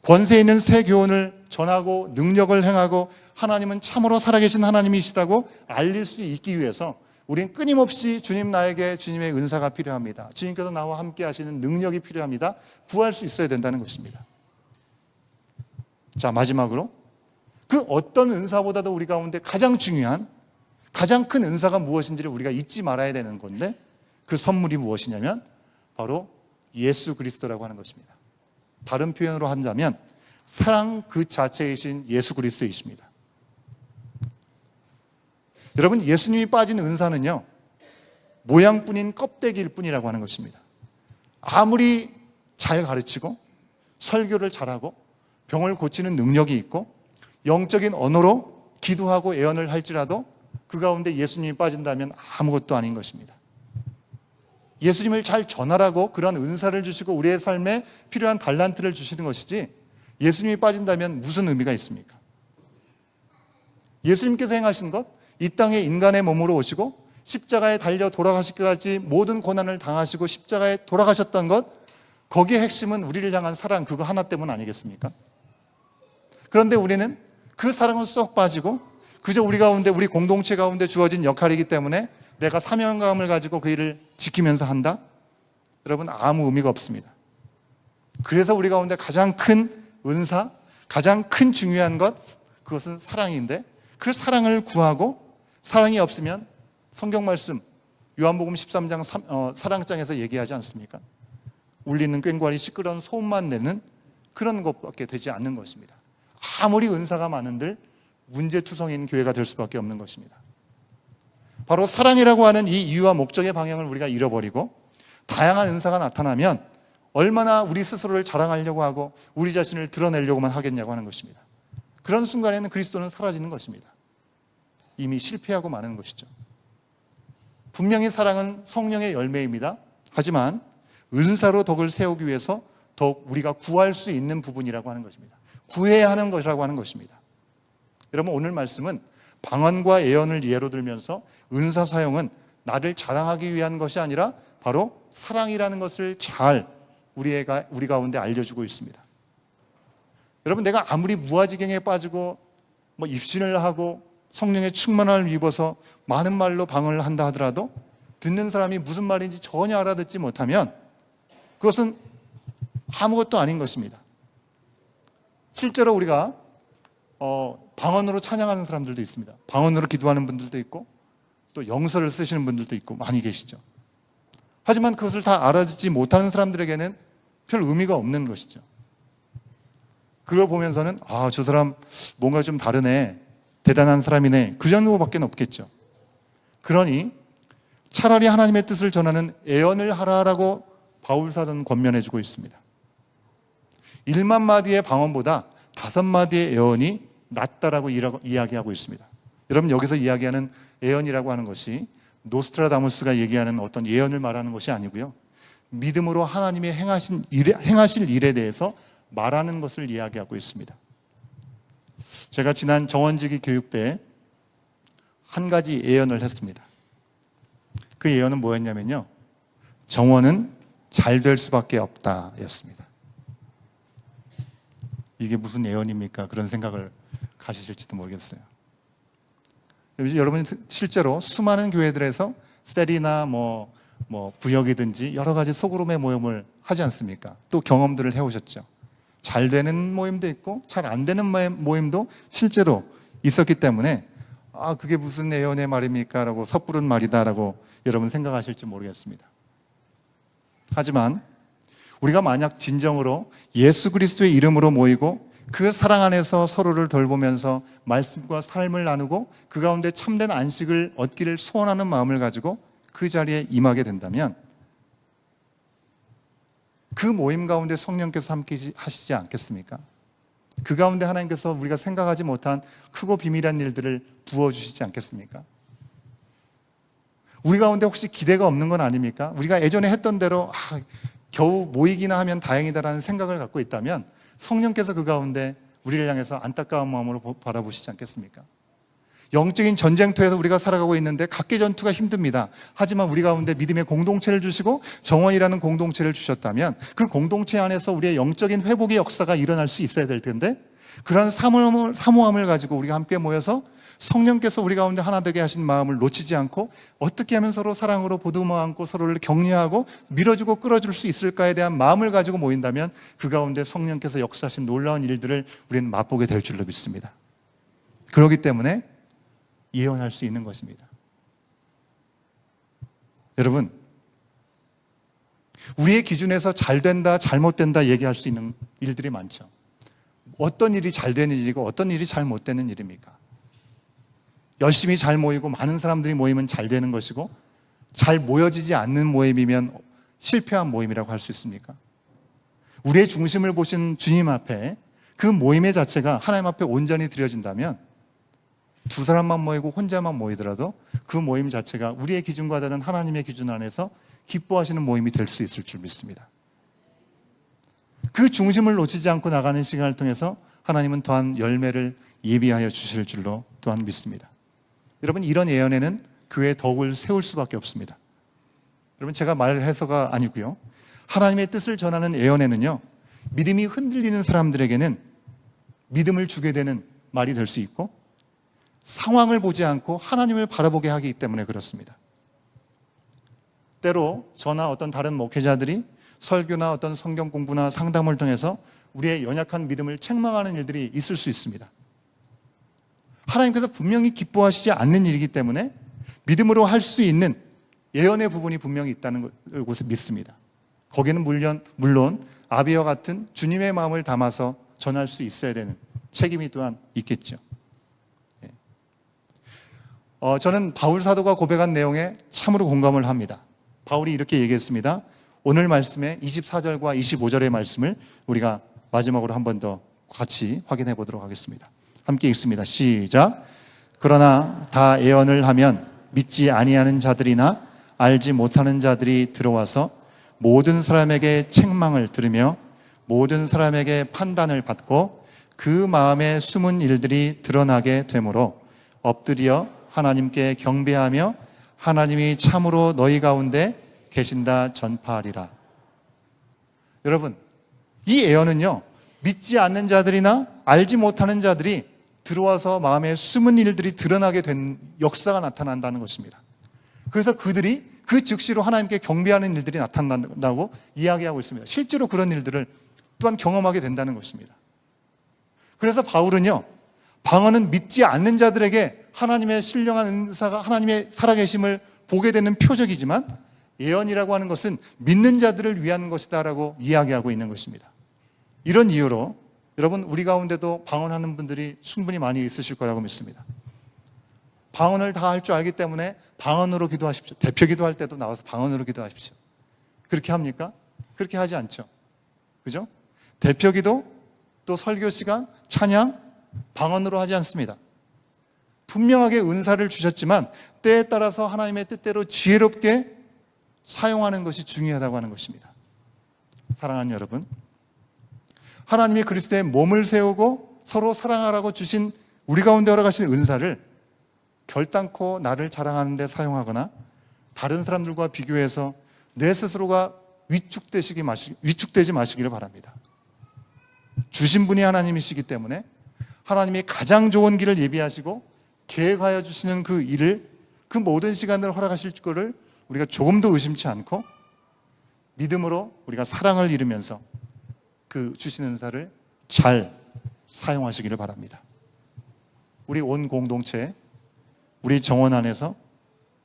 권세 있는 새 교훈을 전하고 능력을 행하고 하나님은 참으로 살아계신 하나님이시다고 알릴 수 있기 위해서 우리는 끊임없이 주님 나에게 주님의 은사가 필요합니다. 주님께서 나와 함께 하시는 능력이 필요합니다. 구할 수 있어야 된다는 것입니다. 자, 마지막으로 그 어떤 은사보다도 우리 가운데 가장 중요한 가장 큰 은사가 무엇인지를 우리가 잊지 말아야 되는 건데 그 선물이 무엇이냐면 바로 예수 그리스도라고 하는 것입니다. 다른 표현으로 한다면 사랑 그 자체이신 예수 그리스도이십니다. 여러분, 예수님이 빠진 은사는요, 모양뿐인 껍데기일 뿐이라고 하는 것입니다. 아무리 잘 가르치고 설교를 잘하고 병을 고치는 능력이 있고 영적인 언어로 기도하고 애언을 할지라도 그 가운데 예수님이 빠진다면 아무것도 아닌 것입니다. 예수님을 잘 전하라고 그런 은사를 주시고 우리의 삶에 필요한 달란트를 주시는 것이지 예수님이 빠진다면 무슨 의미가 있습니까? 예수님께서 행하신 것, 이 땅에 인간의 몸으로 오시고 십자가에 달려 돌아가시기까지 모든 고난을 당하시고 십자가에 돌아가셨던 것, 거기에 핵심은 우리를 향한 사랑, 그거 하나 때문 아니겠습니까? 그런데 우리는 그 사랑은 쏙 빠지고 그저 우리 가운데, 우리 공동체 가운데 주어진 역할이기 때문에 내가 사명감을 가지고 그 일을 지키면서 한다? 여러분, 아무 의미가 없습니다. 그래서 우리 가운데 가장 큰 은사, 가장 큰 중요한 것, 그것은 사랑인데, 그 사랑을 구하고, 사랑이 없으면 성경 말씀 요한복음 13장 사랑장에서 얘기하지 않습니까? 울리는 꽹과리 시끄러운 소음만 내는 그런 것밖에 되지 않는 것입니다. 아무리 은사가 많은들 문제투성인 교회가 될 수밖에 없는 것입니다. 바로 사랑이라고 하는 이 이유와 목적의 방향을 우리가 잃어버리고 다양한 은사가 나타나면 얼마나 우리 스스로를 자랑하려고 하고 우리 자신을 드러내려고만 하겠냐고 하는 것입니다. 그런 순간에는 그리스도는 사라지는 것입니다. 이미 실패하고 마는 것이죠. 분명히 사랑은 성령의 열매입니다. 하지만 은사로 덕을 세우기 위해서 더욱 우리가 구할 수 있는 부분이라고 하는 것입니다. 구해야 하는 것이라고 하는 것입니다. 여러분, 오늘 말씀은 방언과 예언을 예로 들면서 은사 사용은 나를 자랑하기 위한 것이 아니라 바로 사랑이라는 것을 잘 우리 가운데 알려주고 있습니다. 여러분, 내가 아무리 무아지경에 빠지고 입신을 하고 성령의 충만함을 입어서 많은 말로 방언을 한다 하더라도 듣는 사람이 무슨 말인지 전혀 알아듣지 못하면 그것은 아무것도 아닌 것입니다. 실제로 우리가 방언으로 찬양하는 사람들도 있습니다. 방언으로 기도하는 분들도 있고 또 영서를 쓰시는 분들도 있고 많이 계시죠. 하지만 그것을 다 알아듣지 못하는 사람들에게는 별 의미가 없는 것이죠. 그걸 보면서는 저 사람 뭔가 좀 다르네, 대단한 사람이네, 그 정도밖에 없겠죠. 그러니 차라리 하나님의 뜻을 전하는 예언을 하라라고 바울사도는 권면해주고 있습니다. 1만 마디의 방언보다 5마디의 예언이 낫다라고 이야기하고 있습니다. 여러분, 여기서 이야기하는 예언이라고 하는 것이 노스트라다무스가 얘기하는 어떤 예언을 말하는 것이 아니고요, 믿음으로 하나님이 행하실 일에 대해서 말하는 것을 이야기하고 있습니다. 제가 지난 정원지기 교육 때 한 가지 예언을 했습니다. 그 예언은 뭐였냐면요, 정원은 잘 될 수밖에 없다 였습니다. 이게 무슨 예언입니까? 그런 생각을 가지실지도 모르겠어요. 여러분이 실제로 수많은 교회들에서 셀이나 구역이든지 여러 가지 소그룹의 모임을 하지 않습니까? 또 경험들을 해오셨죠. 잘 되는 모임도 있고 잘 안 되는 모임도 실제로 있었기 때문에 그게 무슨 예언의 말입니까? 라고 섣부른 말이다라고 여러분 생각하실지 모르겠습니다. 하지만 우리가 만약 진정으로 예수 그리스도의 이름으로 모이고 그 사랑 안에서 서로를 돌보면서 말씀과 삶을 나누고 그 가운데 참된 안식을 얻기를 소원하는 마음을 가지고 그 자리에 임하게 된다면 그 모임 가운데 성령께서 함께 하시지 않겠습니까? 그 가운데 하나님께서 우리가 생각하지 못한 크고 비밀한 일들을 부어주시지 않겠습니까? 우리 가운데 혹시 기대가 없는 건 아닙니까? 우리가 예전에 했던 대로 겨우 모이기나 하면 다행이다라는 생각을 갖고 있다면 성령께서 그 가운데 우리를 향해서 안타까운 마음으로 바라보시지 않겠습니까? 영적인 전쟁터에서 우리가 살아가고 있는데 각계 전투가 힘듭니다. 하지만 우리 가운데 믿음의 공동체를 주시고 정원이라는 공동체를 주셨다면 그 공동체 안에서 우리의 영적인 회복의 역사가 일어날 수 있어야 될 텐데, 그런 사모함을 가지고 우리가 함께 모여서 성령께서 우리 가운데 하나 되게 하신 마음을 놓치지 않고 어떻게 하면 서로 사랑으로 보듬어 안고 서로를 격려하고 밀어주고 끌어줄 수 있을까에 대한 마음을 가지고 모인다면 그 가운데 성령께서 역사하신 놀라운 일들을 우리는 맛보게 될 줄로 믿습니다. 그렇기 때문에 예언할 수 있는 것입니다. 여러분, 우리의 기준에서 잘 된다, 잘못된다 얘기할 수 있는 일들이 많죠. 어떤 일이 잘 되는 일이고 어떤 일이 잘 못 되는 일입니까? 열심히 잘 모이고 많은 사람들이 모이면 잘 되는 것이고 잘 모여지지 않는 모임이면 실패한 모임이라고 할 수 있습니까? 우리의 중심을 보신 주님 앞에 그 모임의 자체가 하나님 앞에 온전히 드려진다면 두 사람만 모이고 혼자만 모이더라도 그 모임 자체가 우리의 기준과 다른 하나님의 기준 안에서 기뻐하시는 모임이 될 수 있을 줄 믿습니다. 그 중심을 놓치지 않고 나가는 시간을 통해서 하나님은 더한 열매를 예비하여 주실 줄로 또한 믿습니다. 여러분, 이런 예언에는 교회 덕을 세울 수밖에 없습니다. 여러분, 제가 말해서가 아니고요. 하나님의 뜻을 전하는 예언에는요, 믿음이 흔들리는 사람들에게는 믿음을 주게 되는 말이 될 수 있고, 상황을 보지 않고 하나님을 바라보게 하기 때문에 그렇습니다. 때로 저나 어떤 다른 목회자들이 설교나 어떤 성경 공부나 상담을 통해서 우리의 연약한 믿음을 책망하는 일들이 있을 수 있습니다. 하나님께서 분명히 기뻐하시지 않는 일이기 때문에 믿음으로 할 수 있는 예언의 부분이 분명히 있다는 것을 믿습니다. 거기는 물론 아비와 같은 주님의 마음을 담아서 전할 수 있어야 되는 책임이 또한 있겠죠. 저는 바울 사도가 고백한 내용에 참으로 공감을 합니다. 바울이 이렇게 얘기했습니다. 오늘 말씀의 24절과 25절의 말씀을 우리가 마지막으로 한 번 더 같이 확인해 보도록 하겠습니다. 함께 읽습니다. 시작. 그러나 다 예언을 하면 믿지 아니하는 자들이나 알지 못하는 자들이 들어와서 모든 사람에게 책망을 들으며 모든 사람에게 판단을 받고 그 마음에 숨은 일들이 드러나게 되므로 엎드려 하나님께 경배하며 하나님이 참으로 너희 가운데 계신다 전파하리라. 여러분, 이 예언은요, 믿지 않는 자들이나 알지 못하는 자들이 들어와서 마음에 숨은 일들이 드러나게 된 역사가 나타난다는 것입니다. 그래서 그들이 그 즉시로 하나님께 경배하는 일들이 나타난다고 이야기하고 있습니다. 실제로 그런 일들을 또한 경험하게 된다는 것입니다. 그래서 바울은요, 방언은 믿지 않는 자들에게 하나님의 신령한 은사가, 하나님의 살아계심을 보게 되는 표적이지만 예언이라고 하는 것은 믿는 자들을 위한 것이다라고 이야기하고 있는 것입니다. 이런 이유로 여러분, 우리 가운데도 방언하는 분들이 충분히 많이 있으실 거라고 믿습니다. 방언을 다 할 줄 알기 때문에 방언으로 기도하십시오. 대표 기도할 때도 나와서 방언으로 기도하십시오. 그렇게 합니까? 그렇게 하지 않죠. 그죠? 대표 기도, 또 설교 시간, 찬양, 방언으로 하지 않습니다. 분명하게 은사를 주셨지만 때에 따라서 하나님의 뜻대로 지혜롭게 사용하는 것이 중요하다고 하는 것입니다. 사랑하는 여러분, 하나님이 그리스도의 몸을 세우고 서로 사랑하라고 주신 우리 가운데 허락하신 은사를 결단코 나를 자랑하는 데 사용하거나 다른 사람들과 비교해서 내 스스로가 위축되지 마시기를 바랍니다. 주신 분이 하나님이시기 때문에 하나님이 가장 좋은 길을 예비하시고 계획하여 주시는 그 일을, 그 모든 시간을 허락하실 것을 우리가 조금도 의심치 않고 믿음으로 우리가 사랑을 이루면서 그 주신 은사를 잘 사용하시기를 바랍니다. 우리 온 공동체, 우리 정원 안에서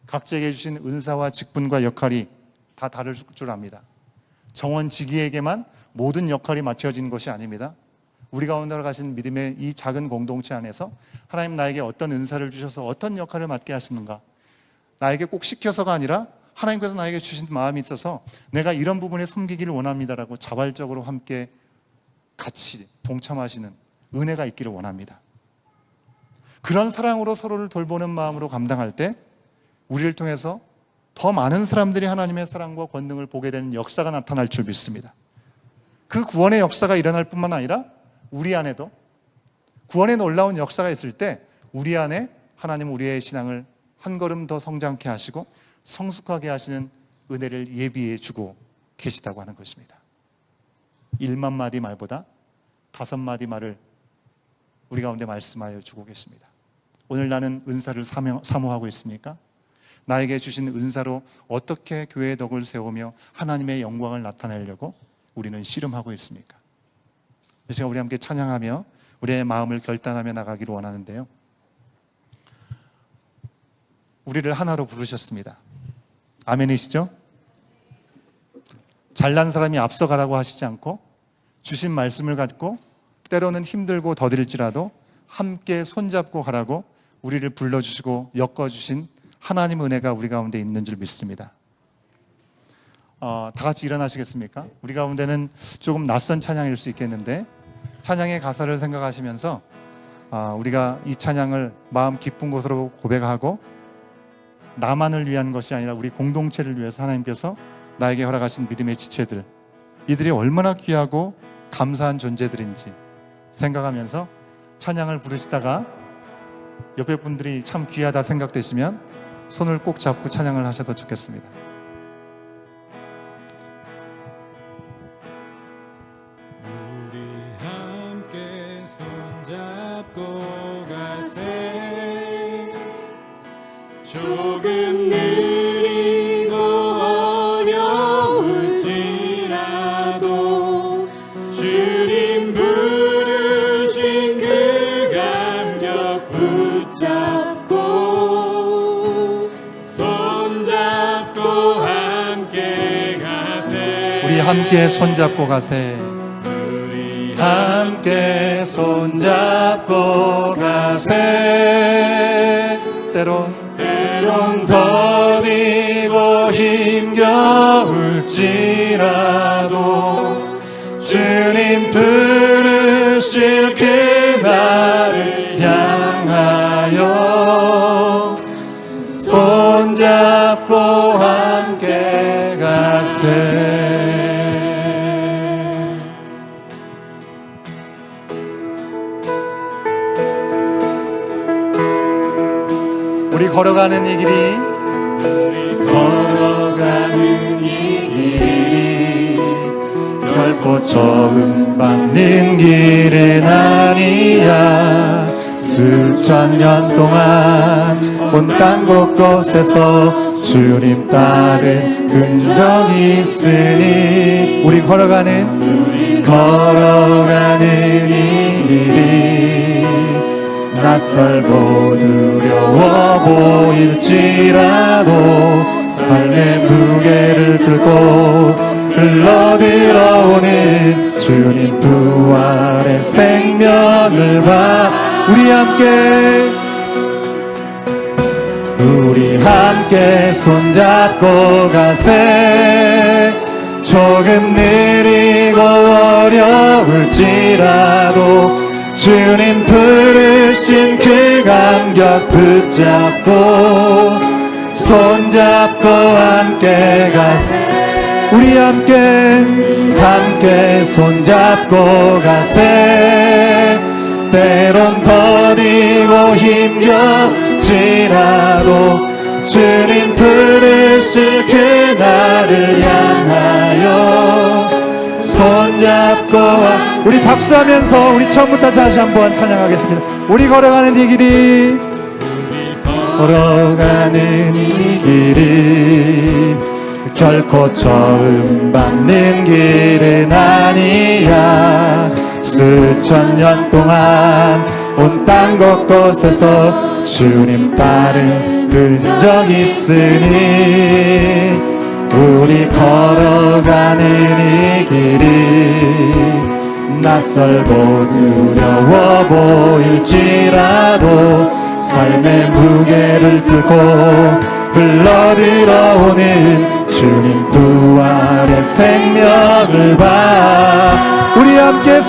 각자에게 주신 은사와 직분과 역할이 다 다를 줄 압니다. 정원 지기에게만 모든 역할이 맡겨진 것이 아닙니다. 우리 가운데 가신 믿음의 이 작은 공동체 안에서 하나님 나에게 어떤 은사를 주셔서 어떤 역할을 맡게 하시는가, 나에게 꼭 시켜서가 아니라 하나님께서 나에게 주신 마음이 있어서 내가 이런 부분에 섬기기를 원합니다라고 자발적으로 함께 같이 동참하시는 은혜가 있기를 원합니다. 그런 사랑으로 서로를 돌보는 마음으로 감당할 때 우리를 통해서 더 많은 사람들이 하나님의 사랑과 권능을 보게 되는 역사가 나타날 줄 믿습니다. 그 구원의 역사가 일어날 뿐만 아니라 우리 안에도 구원의 놀라운 역사가 있을 때 우리 안에 하나님은 우리의 신앙을 한 걸음 더 성장케 하시고 성숙하게 하시는 은혜를 예비해 주고 계시다고 하는 것입니다. 1만 마디 말보다 5마디 말을 우리 가운데 말씀하여 주고 계십니다. 오늘 나는 은사를 사모하고 있습니까? 나에게 주신 은사로 어떻게 교회의 덕을 세우며 하나님의 영광을 나타내려고 우리는 씨름하고 있습니까? 이 시간 우리 함께 찬양하며 우리의 마음을 결단하며 나가기를 원하는데요, 우리를 하나로 부르셨습니다. 아멘이시죠? 잘난 사람이 앞서가라고 하시지 않고 주신 말씀을 갖고 때로는 힘들고 더딜지라도 함께 손잡고 가라고 우리를 불러주시고 엮어주신 하나님 은혜가 우리 가운데 있는 줄 믿습니다. 다 같이 일어나시겠습니까? 우리 가운데는 조금 낯선 찬양일 수 있겠는데 찬양의 가사를 생각하시면서 우리가 이 찬양을 마음 깊은 곳으로 고백하고 나만을 위한 것이 아니라 우리 공동체를 위해서 하나님께서 나에게 허락하신 믿음의 지체들, 이들이 얼마나 귀하고 감사한 존재들인지 생각하면서 찬양을 부르시다가 옆에 분들이 참 귀하다 생각되시면 손을 꼭 잡고 찬양을 하셔도 좋겠습니다. 우리 함께 손잡고 가세. 조금 느리고 어려울지라도 주님 부르신 그 감격 붙잡고 손잡고 함께 가세. 우리 함께 손잡고 가세. 함께 손잡고 가세. 때론 더디고 힘겨울지라도 주님 부르실 그날을 향하여 손잡고 함께 가세. 우리 걸어가는 이 길이 결코 처음 밟는 길은 아니야. 수천 년 동안 온 땅 곳곳에서 주님 따른 흔적이 있으니 우리 걸어가는 이 길이 낯설고 두려워 보일지라도 삶의 무게를 들고 흘러들어오는 주님 부활의 생명을 봐. 우리 함께 손잡고 가세. 조금 느리고 어려울지라도 주님 부르신 그 감격 붙잡고 손잡고 함께 가세. 우리 함께 손잡고 가세. 때론 더디고 힘겨울지라도 주님 부르실 그날을 향하여 손잡고 우리 박수하면서 우리 처음부터 다시 한번 찬양하겠습니다. 우리 걸어가는 이 길이 결코 처음 밟는 길은 아니야. 수천 년 동안 온 땅 곳곳에서 주님 따른 흔적이 있으니 우리 걸어가는 이 길이 낯설고 두려워 보일지라도 삶의 무게를 들고 흘러들어오는 주님 부활의 생명을 봐. 우리 함께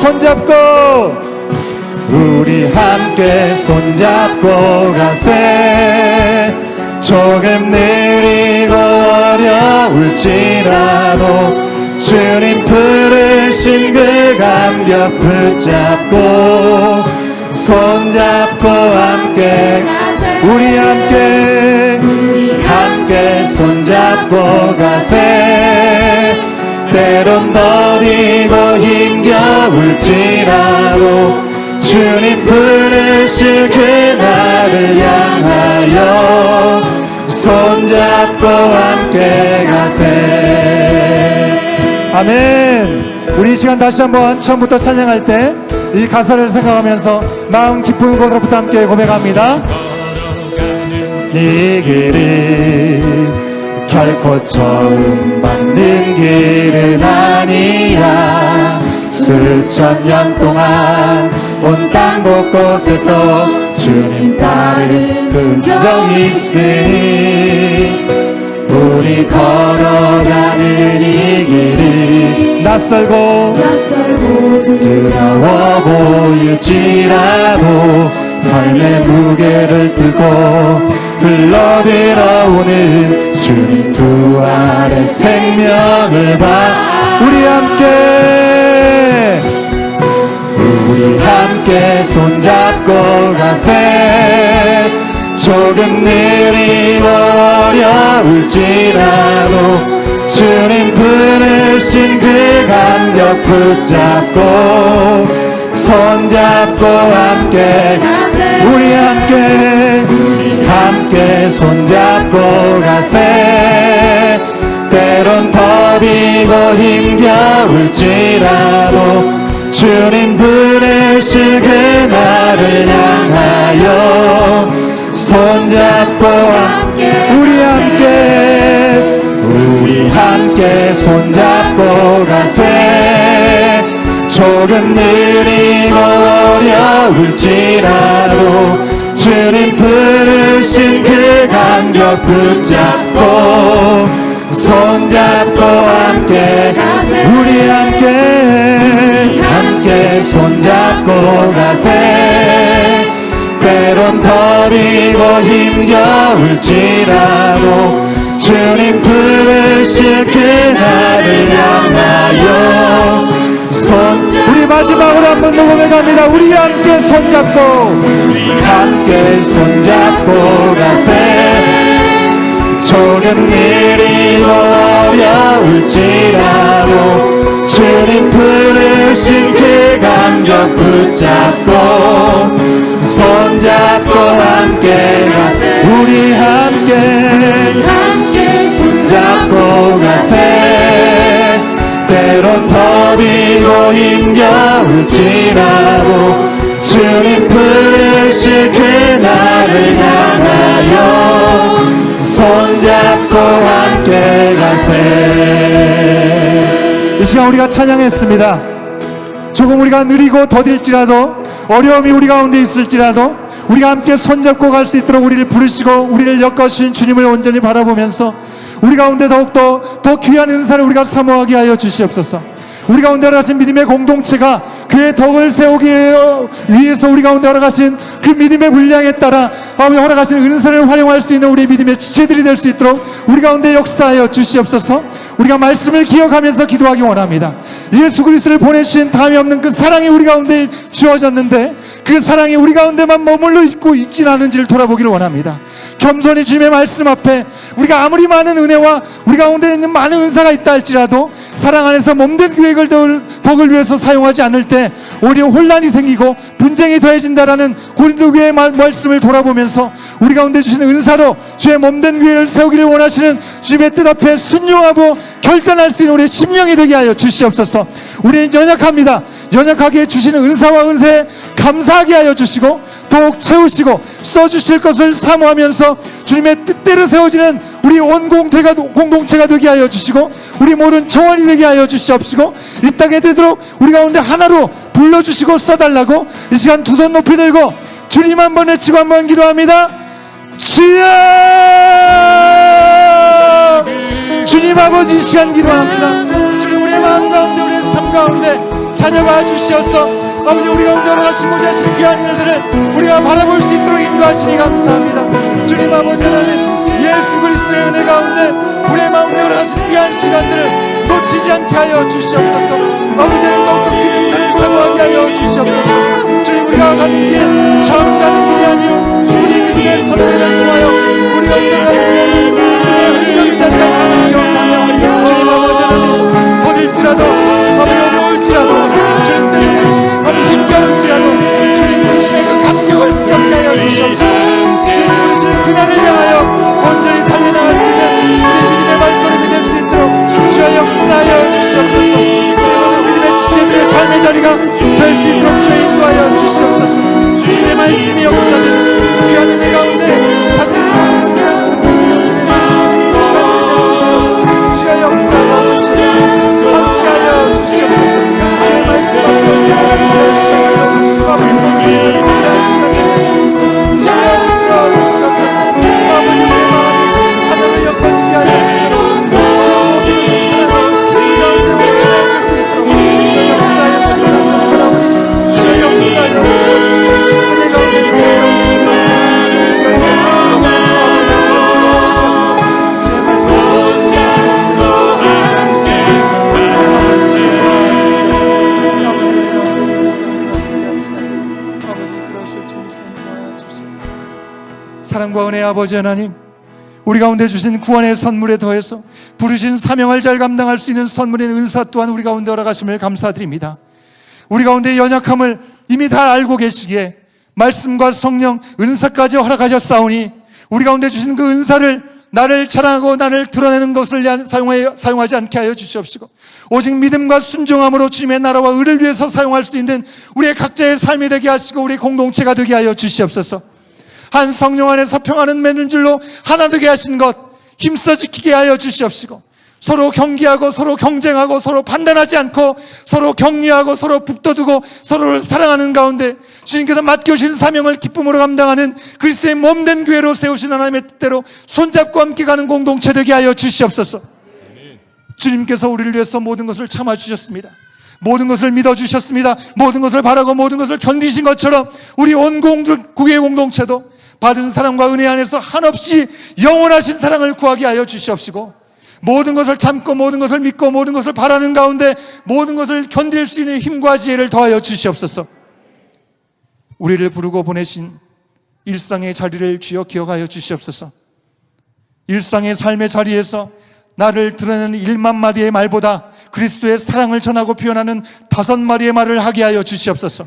손잡고 가세. 조금 느리고 어려울지라도 주님 부르신 그 감격 붙잡고 손잡고 함께 우리 함께 손잡고 가세. 때론 더디고 힘겨울지라도 주님 부르실 그날을 향하여 손잡고 함께 가세. 아멘. 우리 이 시간 다시 한번 처음부터 찬양할 때 이 가사를 생각하면서 마음 깊은 곳으로부터 함께 고백합니다. 이 길이 결코 처음 밟는 길은 아니야. 수천 년 동안 온 땅 곳곳에서 주님 따른 흔적이 있으니 우리 걸어가는 이 길이 낯설고 두려워 보일지라도 삶의 무게를 들고 흘러들어오는 주님 부활의 생명을 봐. 우리 함께 손잡고 가세. 조금 느리고 힘겨울지라도 주님 부르신 그 감격 붙잡고 손잡고 함께 우리 함께 손잡고 가세. 때론 더디고 힘겨울지라도 주님 부르실 그날을 향하여 손잡고 우리 함께 손잡고 가세. 조금 느리고 어려울지라도 주님 부르신 그 감격 붙잡고 손잡고 함께 우리 함께 손잡고 가세. 때론 더디고 힘겨울지라도 주님 부르실 그날을 향하여 우리 마지막으로 한 번 더 고백합니다. 우리 함께 손잡고 가세. 조금 느리고 어려울지라도 주님 부르신 그 감격 붙잡고 손잡고 함께 가세. 우리 함께 손잡고 가세. 때론 더디고 힘겨울지라도 주님 부르실 그날을 향하여 손잡고 함께 가세. 이 시간 우리가 찬양했습니다. 조금 우리가 느리고 더딜지라도 어려움이 우리 가운데 있을지라도 우리가 함께 손잡고 갈 수 있도록 우리를 부르시고 우리를 엮어주신 주님을 온전히 바라보면서 우리 가운데 더욱더 더 귀한 은사를 우리가 사모하게 하여 주시옵소서. 우리 가운데 허락하신 믿음의 공동체가 그의 덕을 세우기 위해서 우리 가운데 허락하신 그 믿음의 분량에 따라 허락하신 은사를 활용할 수 있는 우리 믿음의 지체들이 될 수 있도록 우리 가운데 역사하여 주시옵소서. 우리가 말씀을 기억하면서 기도하기 원합니다. 예수 그리스도를 보내주신 다음이 없는 그 사랑이 우리 가운데 주어졌는데 그 사랑이 우리 가운데만 머물러 있고 있지는 않은지를 돌아보기를 원합니다. 겸손히 주님의 말씀 앞에 우리가 아무리 많은 은혜와 우리 가운데 있는 많은 은사가 있다 할지라도 사랑 안에서 몸된 계획을 덕을 위해서 사용하지 않을 때 오히려 혼란이 생기고 분쟁이 더해진다라는 고린도 교회의 말씀을 돌아보면서 우리 가운데 주시는 은사로 주의 몸된 교회를 세우기를 원하시는 주님의 뜻 앞에 순종하고 결단할 수 있는 우리의 심령이 되게 하여 주시옵소서. 우리는 연약합니다. 연약하게 주시는 은사와 은혜에 감사하게 하여 주시고 더욱 채우시고 써주실 것을 사모하면서 주님의 뜻대로 세워지는 우리 온 공동체가 되게 하여 주시고 우리 모든 정원이 되게 하여 주시옵시고 이 땅에 되도록 우리 가운데 하나로 불러주시고 써달라고 이 시간 두 손 높이 들고 주님 한번 외치고 한번 기도합니다. 주여! 주님 아버지 이 시간 기도합니다. 주님 우리의 마음 가운데 우리의 삶 가운데 찾아와 주시옵소서. 아버지 우리 가운데 허락하시고자 하신 귀한 일들을 우리가 바라볼 수 있도록 인도하시니 감사합니다. 주님 아버지 하나님 예수 그리스도의 은혜 가운데 우리의 마음에 허락하신 귀한 시간들을 놓치지 않게 하여 주시옵소서. 아버지는 더욱더 큰 은사를 사모하게 하여 주시옵소서. 주님 우리가 가는 길 처음 가는 길이 아니요 우리 믿음의 선배를 통하여 우리 가운데 허락하신 모든 은혜의 흔적이 자리가 있음을 기억하며 주님 아버지 하나님 더딜지라도 아버지 어려울지라도 주님 때로는 아버지 힘겨울지라도 주님 부르심의 그 감격을 붙잡게 하여 주시옵소서. 주님 부르신 그날을 향하여 온전히 달려나갈 수 있는 우리 믿음의 발걸음이 될 수 있도록 주여 역사하여 주시옵소서. 우리 모든 믿음의 지체들의 삶의 자리가 될 수 있도록 주여 인도하여 주시옵소서. 주님의 말씀이 역사되는 귀한 은혜 가운데 다시 모든 귀한 은혜 주여 역사하여 주시옵소서. 함께하여 주시옵소서. 주의 말씀 앞에 우리의 시간을 아버지 모든 귀한 시간이 되겠습니다. 주여 붙들어 주시옵소서. 아버지 우리의 마음이 하나로 엮어지게 하여 주시옵소서. 사랑과 은혜의 아버지 하나님, 우리 가운데 주신 구원의 선물에 더해서 부르신 사명을 잘 감당할 수 있는 선물인 은사 또한 우리 가운데 허락하심을 감사드립니다. 우리 가운데 연약함을 이미 다 알고 계시기에 말씀과 성령, 은사까지 허락하셨사오니 우리 가운데 주신 그 은사를 나를 자랑하고 나를 드러내는 것을 사용하지 않게 하여 주시옵시고, 오직 믿음과 순종함으로 주님의 나라와 의를 위해서 사용할 수 있는 우리의 각자의 삶이 되게 하시고 우리의 공동체가 되게 하여 주시옵소서. 한 성령 안에서 평안은 맺는 줄로 하나 되게 하신 것 힘써 지키게 하여 주시옵시고, 서로 경계하고 서로 경쟁하고 서로 판단하지 않고 서로 격려하고 서로 북돋우고 서로를 사랑하는 가운데 주님께서 맡겨주신 사명을 기쁨으로 감당하는 그리스도의 몸된 교회로 세우신 하나님의 뜻대로 손잡고 함께 가는 공동체 되게 하여 주시옵소서. 주님께서 우리를 위해서 모든 것을 참아주셨습니다. 모든 것을 믿어주셨습니다. 모든 것을 바라고 모든 것을 견디신 것처럼 우리 온 국의 공동체도 받은 사랑과 은혜 안에서 한없이 영원하신 사랑을 구하게 하여 주시옵시고, 모든 것을 참고 모든 것을 믿고 모든 것을 바라는 가운데 모든 것을 견딜 수 있는 힘과 지혜를 더하여 주시옵소서. 우리를 부르고 보내신 일상의 자리를 주여 기억하여 주시옵소서. 일상의 삶의 자리에서 나를 드러내는 1만 마디의 말보다 그리스도의 사랑을 전하고 표현하는 5마디의 말을 하게 하여 주시옵소서.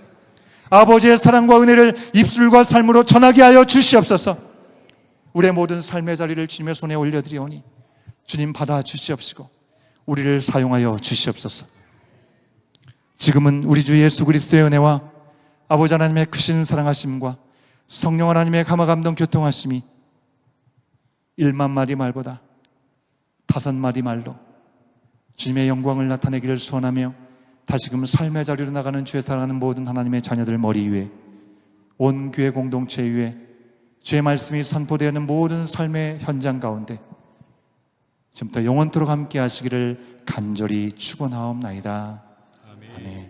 아버지의 사랑과 은혜를 입술과 삶으로 전하게 하여 주시옵소서. 우리의 모든 삶의 자리를 주님의 손에 올려드리오니 주님 받아 주시옵시고 우리를 사용하여 주시옵소서. 지금은 우리 주 예수 그리스도의 은혜와 아버지 하나님의 크신 사랑하심과 성령 하나님의 감화감동 교통하심이 1만 마디 말보다 5마디 말로 주님의 영광을 나타내기를 소원하며 다시금 삶의 자리로 나가는 주의 사랑하는 모든 하나님의 자녀들 머리 위에, 온 교회 공동체 위에 주의 말씀이 선포되는 모든 삶의 현장 가운데 지금부터 영원토록 함께 하시기를 간절히 축원하옵나이다. 아멘.